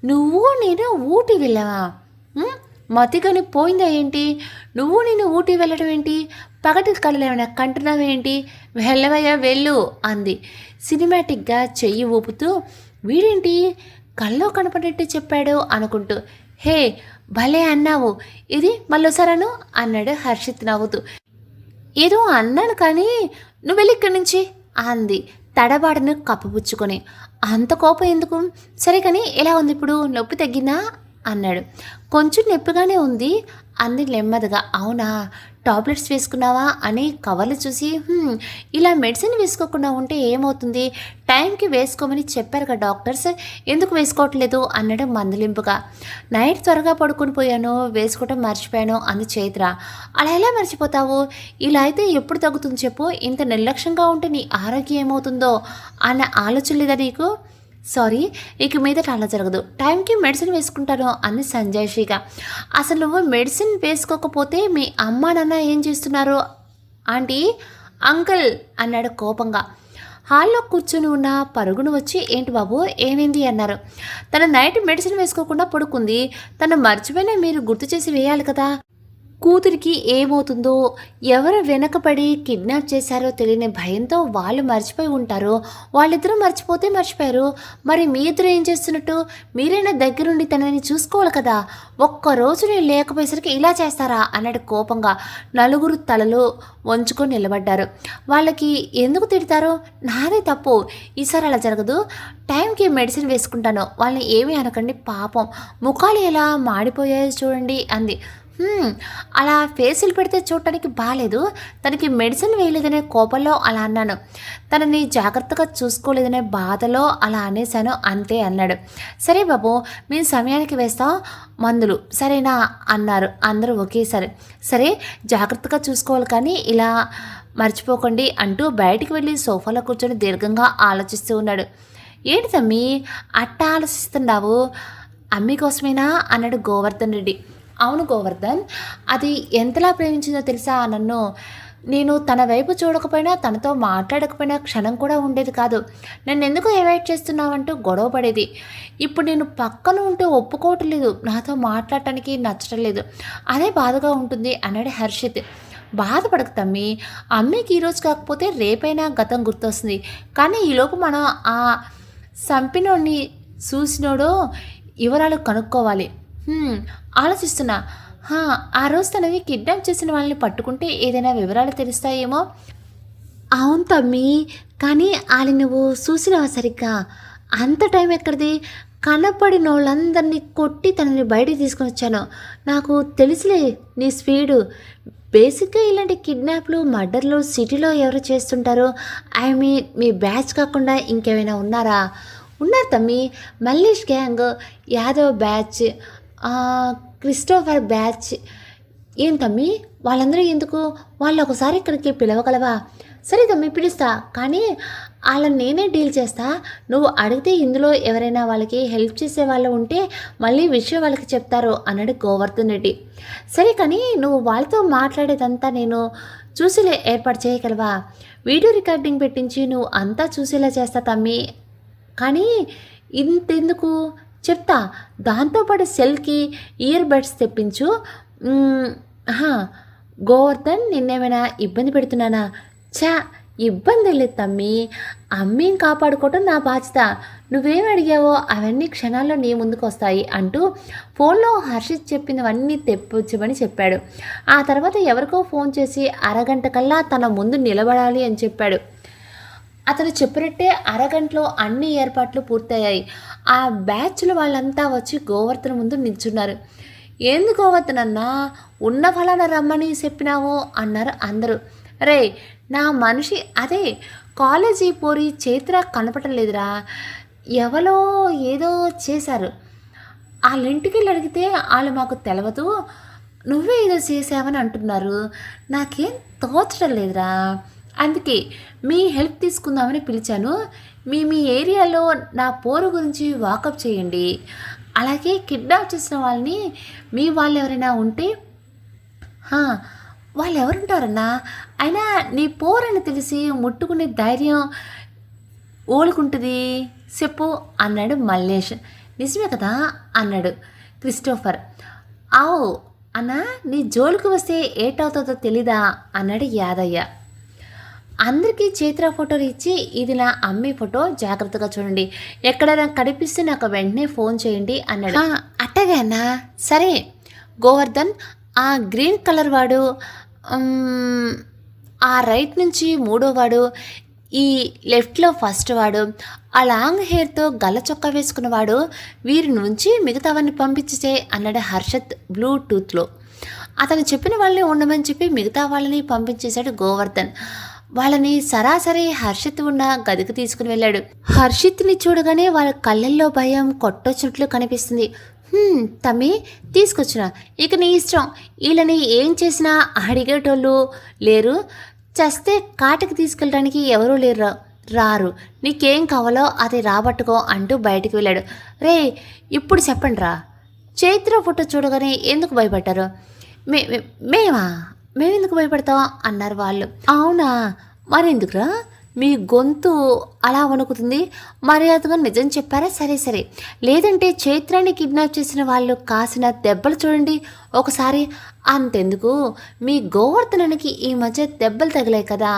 నువ్వు నేను ఊటీ వెళ్ళావా? మతిగని పోయిందా ఏంటి? నువ్వు నేను ఊటీ వెళ్ళడం ఏంటి? పగటి కళ్ళు ఏమైనా కంటున్నావేంటి? వెళ్ళవయ్యా వెళ్ళు" అంది సినిమాటిక్గా చెయ్యి ఊపుతూ. వీడేంటి కల్లో కనపడినట్టు చెప్పాడు అనుకుంటూ. "హే, భలే అన్నావు, ఇది మళ్ళొసారను" అన్నాడు హర్షిత్ నవ్వుతూ. "ఏదో అన్నాను కానీ నువ్వు వెళ్ళి ఇక్కడి నుంచి" అంది తడబాటును కప్పుపుచ్చుకొని. "అంత కోపం ఎందుకు? సరే కానీ ఎలా ఉంది ఇప్పుడు? నొప్పి తగ్గిందా?" అన్నాడు. "కొంచెం నొప్పిగానే ఉంది" అంది నెమ్మదిగా. "అవునా, టాబ్లెట్స్ వేసుకున్నావా" అని కవర్లు చూసి, ఇలా మెడిసిన్ వేసుకోకుండా ఉంటే ఏమవుతుంది? టైంకి వేసుకోమని చెప్పారు కదా డాక్టర్స్, ఎందుకు వేసుకోవట్లేదు అన్నాడు మందలింపుగా. "నైట్ త్వరగా పడుకొని పోయాను, వేసుకోవటం మర్చిపోయాను" అంది చైత్ర. "అలా ఎలా మర్చిపోతావు? ఇలా అయితే ఎప్పుడు తగ్గుతుంది చెప్పు? ఇంత నిర్లక్ష్యంగా ఉంటే నీ ఆరోగ్యం ఏమవుతుందో అన్న ఆలోచన లేదా నీకు?" "సారీ, ఇక మీదట అలా జరగదు, టైంకి మెడిసిన్ వేసుకుంటాను" అంది సంజయ్షిగా. "అసలు నువ్వు మెడిసిన్ వేసుకోకపోతే మీ అమ్మ నాన్న ఏం చేస్తున్నారు?" "ఆంటీ, అంకుల్" అన్నాడు కోపంగా. హాల్లో కూర్చుని ఉన్న పరుగును వచ్చి, "ఏంటి బాబు, ఏమైంది?" అన్నారు. "తన నైట్ మెడిసిన్ వేసుకోకుండా పడుకుంది, తను మర్చిపోయినా మీరు గుర్తు చేసి వేయాలి కదా. కూతురికి ఏమవుతుందో, ఎవరు వెనకపడి కిడ్నాప్ చేశారో తెలియని భయంతో వాళ్ళు మర్చిపోయి ఉంటారు. వాళ్ళిద్దరూ మర్చిపోతే మర్చిపోయారు, మరి మీ ఇద్దరు ఏం చేస్తున్నట్టు? మీరైనా దగ్గరుండి తనని చూసుకోవాలి కదా. ఒక్కరోజు నేను లేకపోయేసరికి ఇలా చేస్తారా?" అన్నాడు కోపంగా. నలుగురు తలలు వంచుకొని నిలబడ్డారు. "వాళ్ళకి ఎందుకు తిడతారు? నాదే తప్పు, ఈసారి అలా జరగదు. టైంకి మెడిసిన్ వేసుకుంటాను, వాళ్ళని ఏమీ అనకండి, పాపం ముఖాలు ఎలా మాడిపోయాయో చూడండి" అంది. "హ్మ్, అలా ఫేసులు పెడితే చూడటానికి బాలేదు. తనకి మెడిసిన్ వేయలేదనే కోపంలో అలా అన్నాను. తనని జాగ్రత్తగా చూసుకోలేదనే బాధలో అలా అనేశాను అంతే" అన్నాడు. "సరే బాబు, మేము సమయానికి వేస్తాం మందులు, సరేనా" అన్నారు అందరూ ఒకేసారి. "సరే, జాగ్రత్తగా చూసుకోవాలి కానీ ఇలా మర్చిపోకండి" అంటూ బయటికి వెళ్ళి సోఫాలో కూర్చొని దీర్ఘంగా ఆలోచిస్తూ ఉన్నాడు. "ఏంటి తమ్మీ అట్టా ఆలోచిస్తున్నావు? అమ్మి కోసమేనా?" అన్నాడు గోవర్ధన్ రెడ్డి. "అవును గోవర్ధన్, అది ఎంతలా ప్రేమించిందో తెలుసా నన్ను. నేను తన వైపు చూడకపోయినా, తనతో మాట్లాడకపోయినా క్షణం కూడా ఉండేది కాదు. నన్నెందుకు అవాయిడ్ చేస్తున్నావంటూ గొడవ పడేది. ఇప్పుడు నేను పక్కన ఉంటే ఒప్పుకోవటం లేదు, నాతో మాట్లాడటానికి నచ్చటం లేదు. అదే బాధగా ఉంటుంది" అన్నాడు హర్షిత్. "బాధపడకు తమ్మి, అమ్మికి ఈరోజు కాకపోతే రేపైనా గతం గుర్తొస్తుంది. కానీ ఈలోపు మనం ఆ సంపినోడిని చూసినోడో వివరాలు కనుక్కోవాలి." ఆలోచిస్తున్నా. ఆ రోజు తనని కిడ్నాప్ చేసిన వాళ్ళని పట్టుకుంటే ఏదైనా వివరాలు తెలుస్తాయేమో." "అవును తమ్మి, కానీ వాళ్ళని నువ్వు చూసినావా సరిగ్గా? అంత టైం ఎక్కడిది? కనపడిన వాళ్ళందరినీ కొట్టి తనని బయటికి తీసుకొని వచ్చాను. నాకు తెలుసులే నీ స్పీడు. బేసిక్గా ఇలాంటి కిడ్నాప్లు, మర్డర్లు సిటీలో ఎవరు చేస్తుంటారు? ఐ మీన్ మీ బ్యాచ్ కాకుండా ఇంకేమైనా ఉన్నారా?" "ఉన్నారు తమ్మి, Mallesh gang, Yadav batch, Christopher batch." "ఏం తమ్మి, వాళ్ళందరూ ఎందుకు? వాళ్ళు ఒకసారి ఇక్కడికి పిలవగలవా?" "సరే తమ్మి, పిలుస్తా, కానీ వాళ్ళని నేనే డీల్ చేస్తా. నువ్వు అడిగితే ఇందులో ఎవరైనా వాళ్ళకి హెల్ప్ చేసే వాళ్ళు ఉంటే మళ్ళీ విషయం వాళ్ళకి చెప్తారు" అన్నాడు గోవర్ధన్ రెడ్డి. "సరే, కానీ నువ్వు వాళ్ళతో మాట్లాడేదంతా నేను చూసేలా ఏర్పాటు చేయగలవా? వీడియో రికార్డింగ్ పెట్టించి నువ్వు అంతా చూసేలా చేస్తా తమ్మి. కానీ ఇంతెందుకు చెప్తా, దాంతోపాటు సెల్కి ఇయర్ బడ్స్ తెప్పించు." "గోవర్ధన్, నిన్నేమైనా ఇబ్బంది పెడుతున్నానా?" "చా, ఇబ్బంది లేదు తమ్మి, అమ్మీని కాపాడుకోవటం నా బాధ్యత. నువ్వేం అడిగావో అవన్నీ క్షణాల్లో నీ ముందుకు వస్తాయి" అంటూ ఫోన్లో హర్షిత్ చెప్పినవన్నీ తెప్పొచ్చమని చెప్పాడు. ఆ తర్వాత ఎవరికో ఫోన్ చేసి అరగంట కల్లా తన ముందు నిలబడాలి అని చెప్పాడు. అతను చెప్పినట్టే అరగంటలో అన్ని ఏర్పాట్లు పూర్తయ్యాయి. ఆ బ్యాచ్లో వాళ్ళంతా వచ్చి గోవర్ధన్ ముందు నిల్చున్నారు. "ఏంది గోవర్ధన్ అన్నా, ఉన్న ఫలానా రమ్మని చెప్పినావు" అన్నారు అందరూ. "రే, నా మనిషి అదే కాలేజీ పోరి చైత్ర కనపడటం లేదురా. ఎవరో ఏదో చేశారు. వాళ్ళింటికి వెళ్ళి అడిగితే వాళ్ళు మాకు తెలవదు, నువ్వే ఏదో చేసావని అంటున్నారు. నాకేం తోచడం లేదురా. అందుకే మీ హెల్ప్ తీసుకుందామని పిలిచాను. మీ ఏరియాలో నా పోరు గురించి వాకప్ చేయండి. అలాగే కిడ్నాప్ చేసిన వాళ్ళని మీ వాళ్ళు ఎవరైనా ఉంటే." "వాళ్ళు ఎవరుంటారన్నా? అయినా నీ పోరని తెలిసి ముట్టుకునే ధైర్యం ఓలుకుంటుంది చెప్పు" అన్నాడు మల్లేష్. "నిజమే కదా" అన్నాడు క్రిస్టోఫర్. "ఆవు అన్నా, నీ జోలికి వస్తే ఏటవుతుందో తెలీదా" అన్నాడు యాదయ్య. అందరికీ చైత్ర ఫోటోలు ఇచ్చి, "ఇది నా అమ్మి ఫోటో, జాగ్రత్తగా చూడండి. ఎక్కడైనా కనిపిస్తే నాకు వెంటనే ఫోన్ చేయండి" అన్నాడు. "అట్టగే అన్నా." "సరే గోవర్ధన్, ఆ గ్రీన్ కలర్ వాడు, ఆ రైట్ నుంచి మూడో వాడు, ఈ లెఫ్ట్లో ఫస్ట్ వాడు, ఆ లాంగ్ హెయిర్తో గల్ల చొక్కా వేసుకున్నవాడు, వీరి నుంచి మిగతావన్నీ పంపించే" అన్నాడు హర్షత్ బ్లూటూత్లో. అతను చెప్పిన వాళ్ళని ఉండమని చెప్పి మిగతా వాళ్ళని పంపించేశాడు గోవర్ధన్. వాళ్ళని సరాసరి హర్షిత్ ఉన్న గదికి తీసుకుని వెళ్ళాడు. హర్షిత్ని చూడగానే వాళ్ళ కళ్ళల్లో భయం కొట్టొచ్చినట్లు కనిపిస్తుంది. "తమ్మి, తీసుకొచ్చిన, ఇక నీ ఇష్టం. వీళ్ళని ఏం చేసినా అడిగేటోళ్ళు లేరు. చస్తే కాటికి తీసుకెళ్ళడానికి ఎవరూ లేరు, రారు. నీకేం కావాలో అది రాబట్టుకో" అంటూ బయటికి వెళ్ళాడు. "రే, ఇప్పుడు చెప్పండి రా, చైత్ర ఫోటో చూడగానే ఎందుకు భయపడ్డారు?" మేమెందుకు భయపడతాం" అన్నారు వాళ్ళు. "అవునా, మరెందుకురా మీ గొంతు అలా వణుకుతుంది? మర్యాదగా నిజం చెప్పారా? సరే సరే, లేదంటే చైత్రాన్ని కిడ్నాప్ చేసిన వాళ్ళు కాసిన దెబ్బలు చూడండి ఒకసారి." "అంతెందుకు, మీ గోవర్ధనానికి ఈ మధ్య దెబ్బలు తగిలాయి కదా."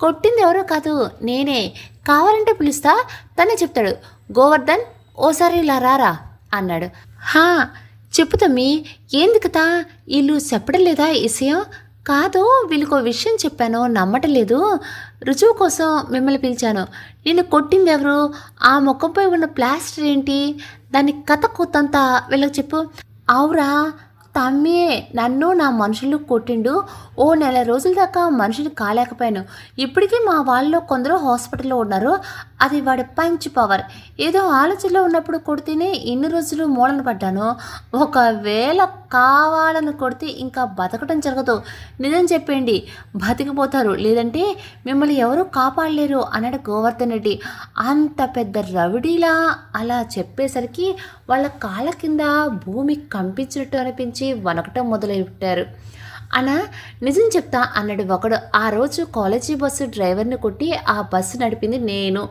"కొట్టింది ఎవరో కాదు, నేనే. కావాలంటే పిలుస్తా, తనే చెప్తాడు." "గోవర్ధన్, ఓసారి ఇలా రారా" అన్నాడు. చెప్పు తమ్మి, ఏంది కదా, వీళ్ళు చెప్పడం లేదా ఈ విషయం?" "కాదు, వీళ్ళకో విషయం చెప్పాను, నమ్మటం లేదు. రుజువు కోసం మిమ్మల్ని పిలిచాను. నిన్ను కొట్టింది ఎవరు? ఆ ముఖంపై ఉన్న ప్లాస్టర్ ఏంటి? దాని కథ కూతంతా వీళ్ళకి చెప్పు." "అవురా, తమ్మి నన్ను నా మనుషులు కొట్టిండు. ఓ నెల రోజుల దాకా మనుషులు కాలేకపోయాను. ఇప్పటికీ మా వాళ్ళలో కొందరు హాస్పిటల్లో ఉన్నారు. అది వాడి పంచ్ పవర్. ఏదో ఆలోచనలో ఉన్నప్పుడు కొడితేనే ఇన్ని రోజులు మూలన పడ్డాను. ఒకవేళ కావాలని కొడితే ఇంకా బతకడం జరగదు. నిజం చెప్పండి, బతికిపోతారు, లేదంటే మిమ్మల్ని ఎవరూ కాపాడలేరు అన్నాడు గోవర్ధన్ రెడ్డి. అంత పెద్ద రవిడీలా అలా చెప్పేసరికి వాళ్ళ కాళ్ళ కింద భూమి కంపించినట్టు అనిపించి వనకటం మొదలుపెట్టారు. అన్న నిజం చెప్తా అన్నాడు ఒకడు. ఆ రోజు కాలేజీ బస్సు డ్రైవర్ని కొట్టి ఆ బస్సు నడిపింది నేను.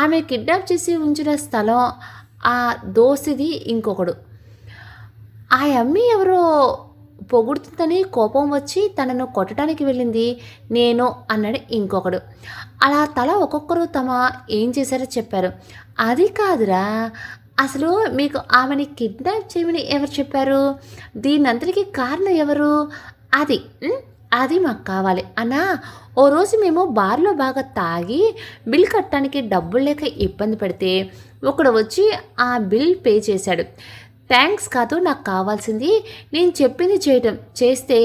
ఆమె కిడ్నాప్ చేసి ఉంచిన స్థలం ఆ దోసిది ఇంకొకడు. ఆ అమ్మి ఎవరో పొగుడుతుందని కోపం వచ్చి తనను కొట్టడానికి వెళ్ళింది నేను అన్నాడు ఇంకొకడు. అలా తల ఒక్కొక్కరు తమ ఏం చేశారో చెప్పారు. అది కాదురా, అసలు మీకు ఆమెని కిడ్నాప్ చేయమని ఎవరు చెప్పారు? దీనంతటికీ కారణం ఎవరు? అది మాకు కావాలి అన్నా. ఓ రోజు మేము బార్లో బాగా తాగి బిల్ కట్టడానికి డబ్బులు లేక ఇబ్బంది పడితే ఒకడు వచ్చి ఆ బిల్ పే చేశాడు. థ్యాంక్స్ కాదు, నాకు కావాల్సింది నేను చెప్పింది చేస్తే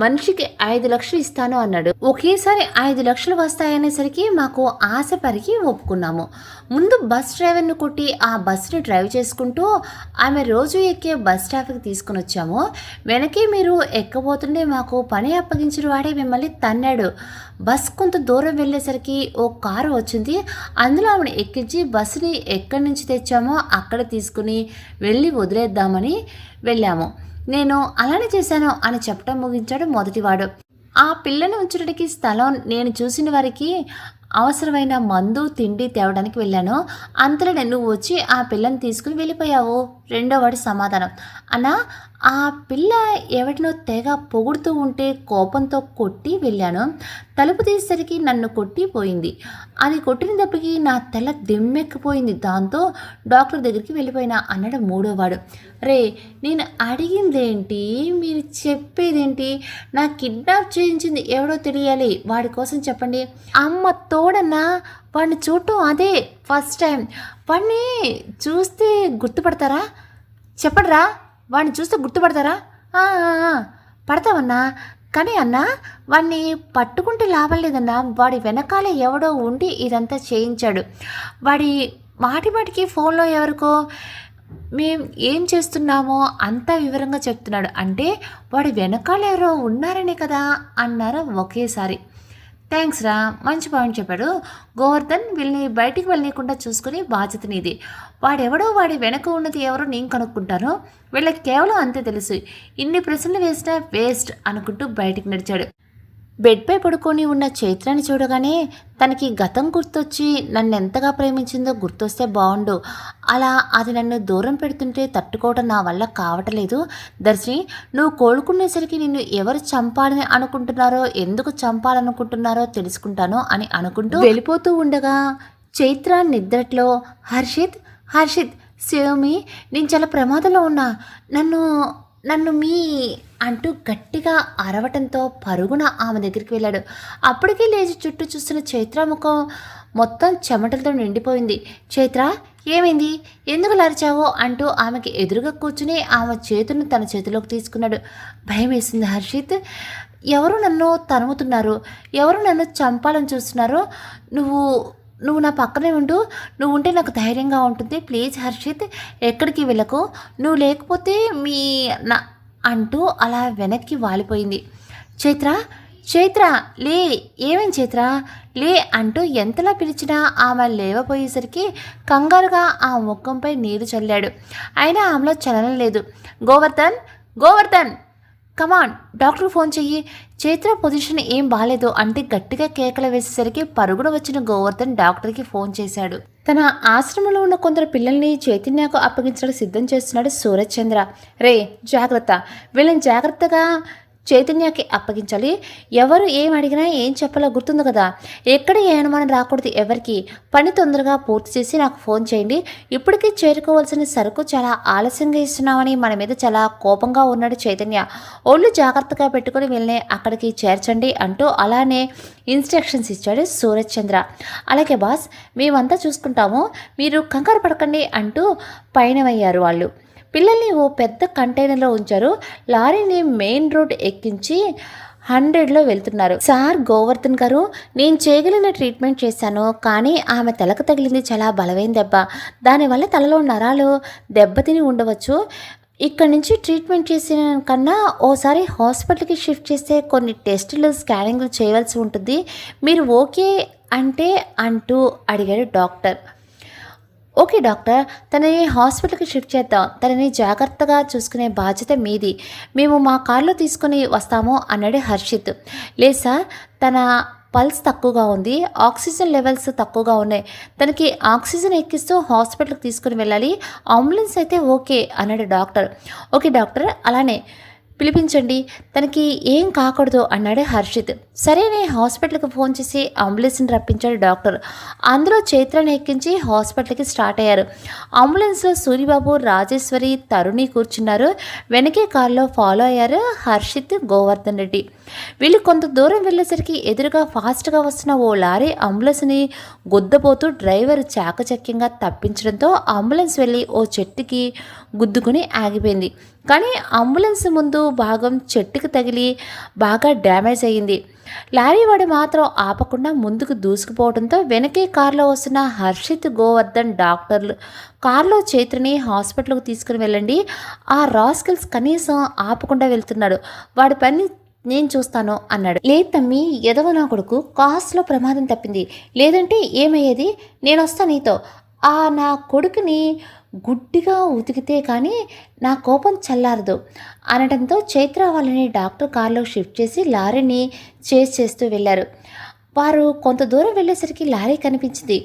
మనిషికి 5 లక్షలు ఇస్తాను అన్నాడు. ఒకేసారి 5 లక్షలు వస్తాయనేసరికి మాకు ఆశ పరిగి ఒప్పుకున్నాము. ముందు బస్ డ్రైవర్ని కొట్టి ఆ బస్సుని డ్రైవ్ చేసుకుంటూ ఆమె రోజు ఎక్కే బస్ స్టాప్కి తీసుకుని వచ్చాము. వెనకే మీరు ఎక్కబోతుండే మాకు పని అప్పగించిన వాడే మిమ్మల్ని తన్నాడు. బస్ కొంత దూరం వెళ్ళేసరికి ఓ కారు వచ్చింది. అందులో ఆమెను ఎక్కించి బస్సుని ఎక్కడి నుంచి తెచ్చామో అక్కడ తీసుకుని వెళ్ళి వదిలేద్దామని వెళ్ళాము. నేను అలానే చేశాను అని చెప్పడం ముగించాడు మొదటివాడు. ఆ పిల్లని ఉంచడానికి స్థలం నేను చూసిన వారికి అవసరమైన మందు తిండి తేవడానికి వెళ్ళాను. అంతలోనే నువ్వు వచ్చి ఆ పిల్లని తీసుకుని వెళ్ళిపోయావు. రెండోవాడి సమాధానం. అన్నా, ఆ పిల్ల ఎవరినో తెగ పొగుడుతూ ఉంటే కోపంతో కొట్టి వెళ్ళాను. తలుపు తీసేసరికి నన్ను కొట్టి పోయింది. అది కొట్టిన దెబ్బకి నా తల దిమ్మెక్కిపోయింది. దాంతో డాక్టర్ దగ్గరికి వెళ్ళిపోయినా అన్నాడు మూడోవాడు. రే, నేను అడిగిందేంటి, మీరు చెప్పేదేంటి? నా కిడ్నాప్ చేయించింది ఎవడో తెలియాలి, వాడి కోసం చెప్పండి. అమ్మ తోడన్నా, వాడిని చూడటం అదే ఫస్ట్ టైం. వాడిని చూస్తే గుర్తుపడతారా? చెప్పడరా, వాడిని చూస్తే గుర్తుపడతారా? పడతావన్నా, కానీ అన్నా వాడిని పట్టుకుంటే లాభం లేదన్నా. వాడి వెనకాలే ఎవడో ఉండి ఇదంతా చేయించాడు. వాడి మాటికి ఫోన్లో ఎవరికో మేము ఏం చేస్తున్నామో అంతా వివరంగా చెప్తున్నాడు. అంటే వాడి వెనకాల ఎవరో ఉన్నారనే కదా అన్నారు ఒకేసారి. థ్యాంక్స్ రా, మంచి పాయింట్ చెప్పాడు గోవర్ధన్. వీళ్ళని బయటికి వెళ్ళనీయకుండా చూసుకుని బాధ్యత నీది. వాడెవడో వాడి వెనక ఉన్నది ఎవరో నేను కనుక్కుంటాను. వీళ్ళకి కేవలం అంతే తెలుసు. ఇన్ని ప్రశ్నలు వేసినా వేస్ట్ అనుకుంటూ బయటికి నడిచాడు. బెడ్పై పడుకొని ఉన్న చైత్రాన్ని చూడగానే తనకి గతం గుర్తొచ్చి నన్ను ఎంతగా ప్రేమించిందో గుర్తొస్తే బాగుండు. అలా అది నన్ను దూరం పెడుతుంటే తట్టుకోవడం నా వల్ల కావట్లేదు. దర్శిని, నువ్వు కోలుకునేసరికి నిన్ను ఎవరు చంపాలని అనుకుంటున్నారో, ఎందుకు చంపాలనుకుంటున్నారో తెలుసుకుంటాను అని అనుకుంటూ వెళ్ళిపోతూ ఉండగా చైత్ర నిద్రట్లో హర్షిత్ శివమి, నేను చాలా ప్రమాదంలో ఉన్నా, నన్ను మీ అంటూ గట్టిగా అరవటంతో పరుగున ఆమె దగ్గరికి వెళ్ళాడు. అప్పటికే లేచి చుట్టూ చూస్తున్న చైత్ర ముఖం మొత్తం చెమటలతో నిండిపోయింది. చైత్ర, ఏమైంది, ఎందుకు లరిచావో అంటూ ఆమెకి ఎదురుగా కూర్చుని ఆమె చేతులను తన చేతిలోకి తీసుకున్నాడు. భయం వేసింది హర్షిత్. ఎవరు నన్ను తరుముతున్నారు, ఎవరు నన్ను చంపాలని చూస్తున్నారు. నువ్వు నా పక్కనే ఉండు, నువ్వు ఉంటే నాకు ధైర్యంగా ఉంటుంది. ప్లీజ్ హర్షిత్, ఎక్కడికి వెళ్ళకు, నువ్వు లేకపోతే నా అంటూ అలా వెనక్కి వాలిపోయింది. చైత్ర లే, ఏమేం చైత్ర లే అంటూ ఎంతలా పిలిచినా ఆమె లేవపోయేసరికి కంగారుగా ఆ ముఖంపై నీరు చల్లాడు. అయినా ఆమెలో చలనం లేదు. గోవర్ధన్ కమాన్, డాక్టర్ ఫోన్ చెయ్యి. చైత్ర పొజిషన్ ఏం బాగాలేదు అంటే గట్టిగా కేకలు వేసేసరికి పరుగున వచ్చిన గోవర్ధన్ డాక్టర్కి ఫోన్ చేశాడు. తన ఆశ్రమంలో ఉన్న కొందరు పిల్లల్ని చైతన్యకు అప్పగించడానికి సిద్ధం చేస్తున్నాడు సూరజ్ చంద్ర. రే, జాగ్రత్త, వీళ్ళని జాగ్రత్తగా చైతన్యకి అప్పగించాలి. ఎవరు ఏం అడిగినా ఏం చెప్పాలో గుర్తుంది కదా. ఎక్కడ ఏ అనుమానం రాకూడదు ఎవరికి. పని తొందరగా పూర్తి చేసి నాకు ఫోన్ చేయండి. ఇప్పటికీ చేరుకోవాల్సిన సరుకు చాలా ఆలస్యంగా ఇస్తున్నామని మన మీద చాలా కోపంగా ఉన్నాడు చైతన్య. ఒళ్ళు జాగ్రత్తగా పెట్టుకుని వీళ్ళని అక్కడికి చేర్చండి అంటూ అలానే ఇన్స్ట్రక్షన్స్ ఇచ్చాడు సూరజ్ చంద్ర. అలాగే బాస్, మేమంతా చూసుకుంటాము, మీరు కంగారు పడకండి అంటూ పయనమయ్యారు వాళ్ళు. పిల్లల్ని ఓ పెద్ద కంటైనర్లో ఉంచారు. లారీని మెయిన్ రోడ్ ఎక్కించి 100లో వెళ్తున్నారు. సార్ గోవర్ధన్ గారు, నేను చేయగలిగిన ట్రీట్మెంట్ చేశాను, కానీ ఆమె తలకు తగిలింది చాలా బలమైన దెబ్బ. దానివల్ల తలలో నరాలు దెబ్బతిని ఉండవచ్చు. ఇక్కడి నుంచి ట్రీట్మెంట్ చేసిన కన్నా ఓసారి హాస్పిటల్కి షిఫ్ట్ చేస్తే కొన్ని టెస్టులు స్కానింగ్లు చేయవలసి ఉంటుంది. మీరు ఓకే అంటే అంటూ అడిగాడు డాక్టర్. ఓకే డాక్టర్, తనని హాస్పిటల్కి షిఫ్ట్ చేద్దాం. తనని జాగ్రత్తగా చూసుకునే బాధ్యత మీది. మేము మా కార్లో తీసుకుని వస్తాము అన్నాడు హర్షిత్. లేదు సార్, తన పల్స్ తక్కువగా ఉంది, ఆక్సిజన్ లెవెల్స్ తక్కువగా ఉన్నాయి. తనకి ఆక్సిజన్ ఎక్కిస్తూ హాస్పిటల్కి తీసుకుని వెళ్ళాలి. అంబులెన్స్ అయితే ఓకే అన్నాడు డాక్టర్. ఓకే డాక్టర్, అలానే పిలిపించండి, తనకి ఏం కాకూడదు అన్నాడు హర్షిత్. సరేనే హాస్పిటల్కి ఫోన్ చేసి అంబులెన్స్ని రప్పించాడు డాక్టర్. అందులో చైత్రని ఎక్కించి హాస్పిటల్కి స్టార్ట్ అయ్యారు. అంబులెన్స్లో సూరిబాబు, రాజేశ్వరి, తరుణి కూర్చున్నారు. వెనకే కారులో ఫాలో అయ్యారు హర్షిత్, గోవర్ధన్ రెడ్డి. వీళ్ళు కొంత దూరం వెళ్ళేసరికి ఎదురుగా ఫాస్ట్గా వస్తున్న ఓ లారీ అంబులెన్స్ని గుద్దబోతూ డ్రైవర్ చాకచక్యంగా తప్పించడంతో అంబులెన్స్ వెళ్ళి ఓ చెట్టుకి గుద్దుకుని ఆగిపోయింది. కానీ అంబులెన్స్ ముందు భాగం చెట్టుకు తగిలి బాగా డ్యామేజ్ అయ్యింది. లారీ వాడు మాత్రం ఆపకుండా ముందుకు దూసుకుపోవడంతో వెనకే కారులో వస్తున్న హర్షిత్, గోవర్ధన్ డాక్టర్లు కారులో చైత్రని హాస్పిటల్కి తీసుకుని వెళ్ళండి. ఆ రాస్కిల్స్ కనీసం ఆపకుండా వెళ్తున్నాడు, వాడి పని నేను చూస్తాను అన్నాడు. లేదు తమ్మి, ఎదవ నా కొడుకు, కాస్ట్లో ప్రమాదం తప్పింది, లేదంటే ఏమయ్యేది, నేను వస్తా నీతో. నా కొడుకుని గుడ్డిగా ఉతికితే కానీ నా కోపం చల్లారదు అనడంతో చైత్ర వాళ్ళని డాక్టర్ కారులో షిఫ్ట్ చేసి లారీని చేస్ చేస్తూ వెళ్ళారు. వారు కొంత దూరం వెళ్ళేసరికి లారీ కనిపించింది.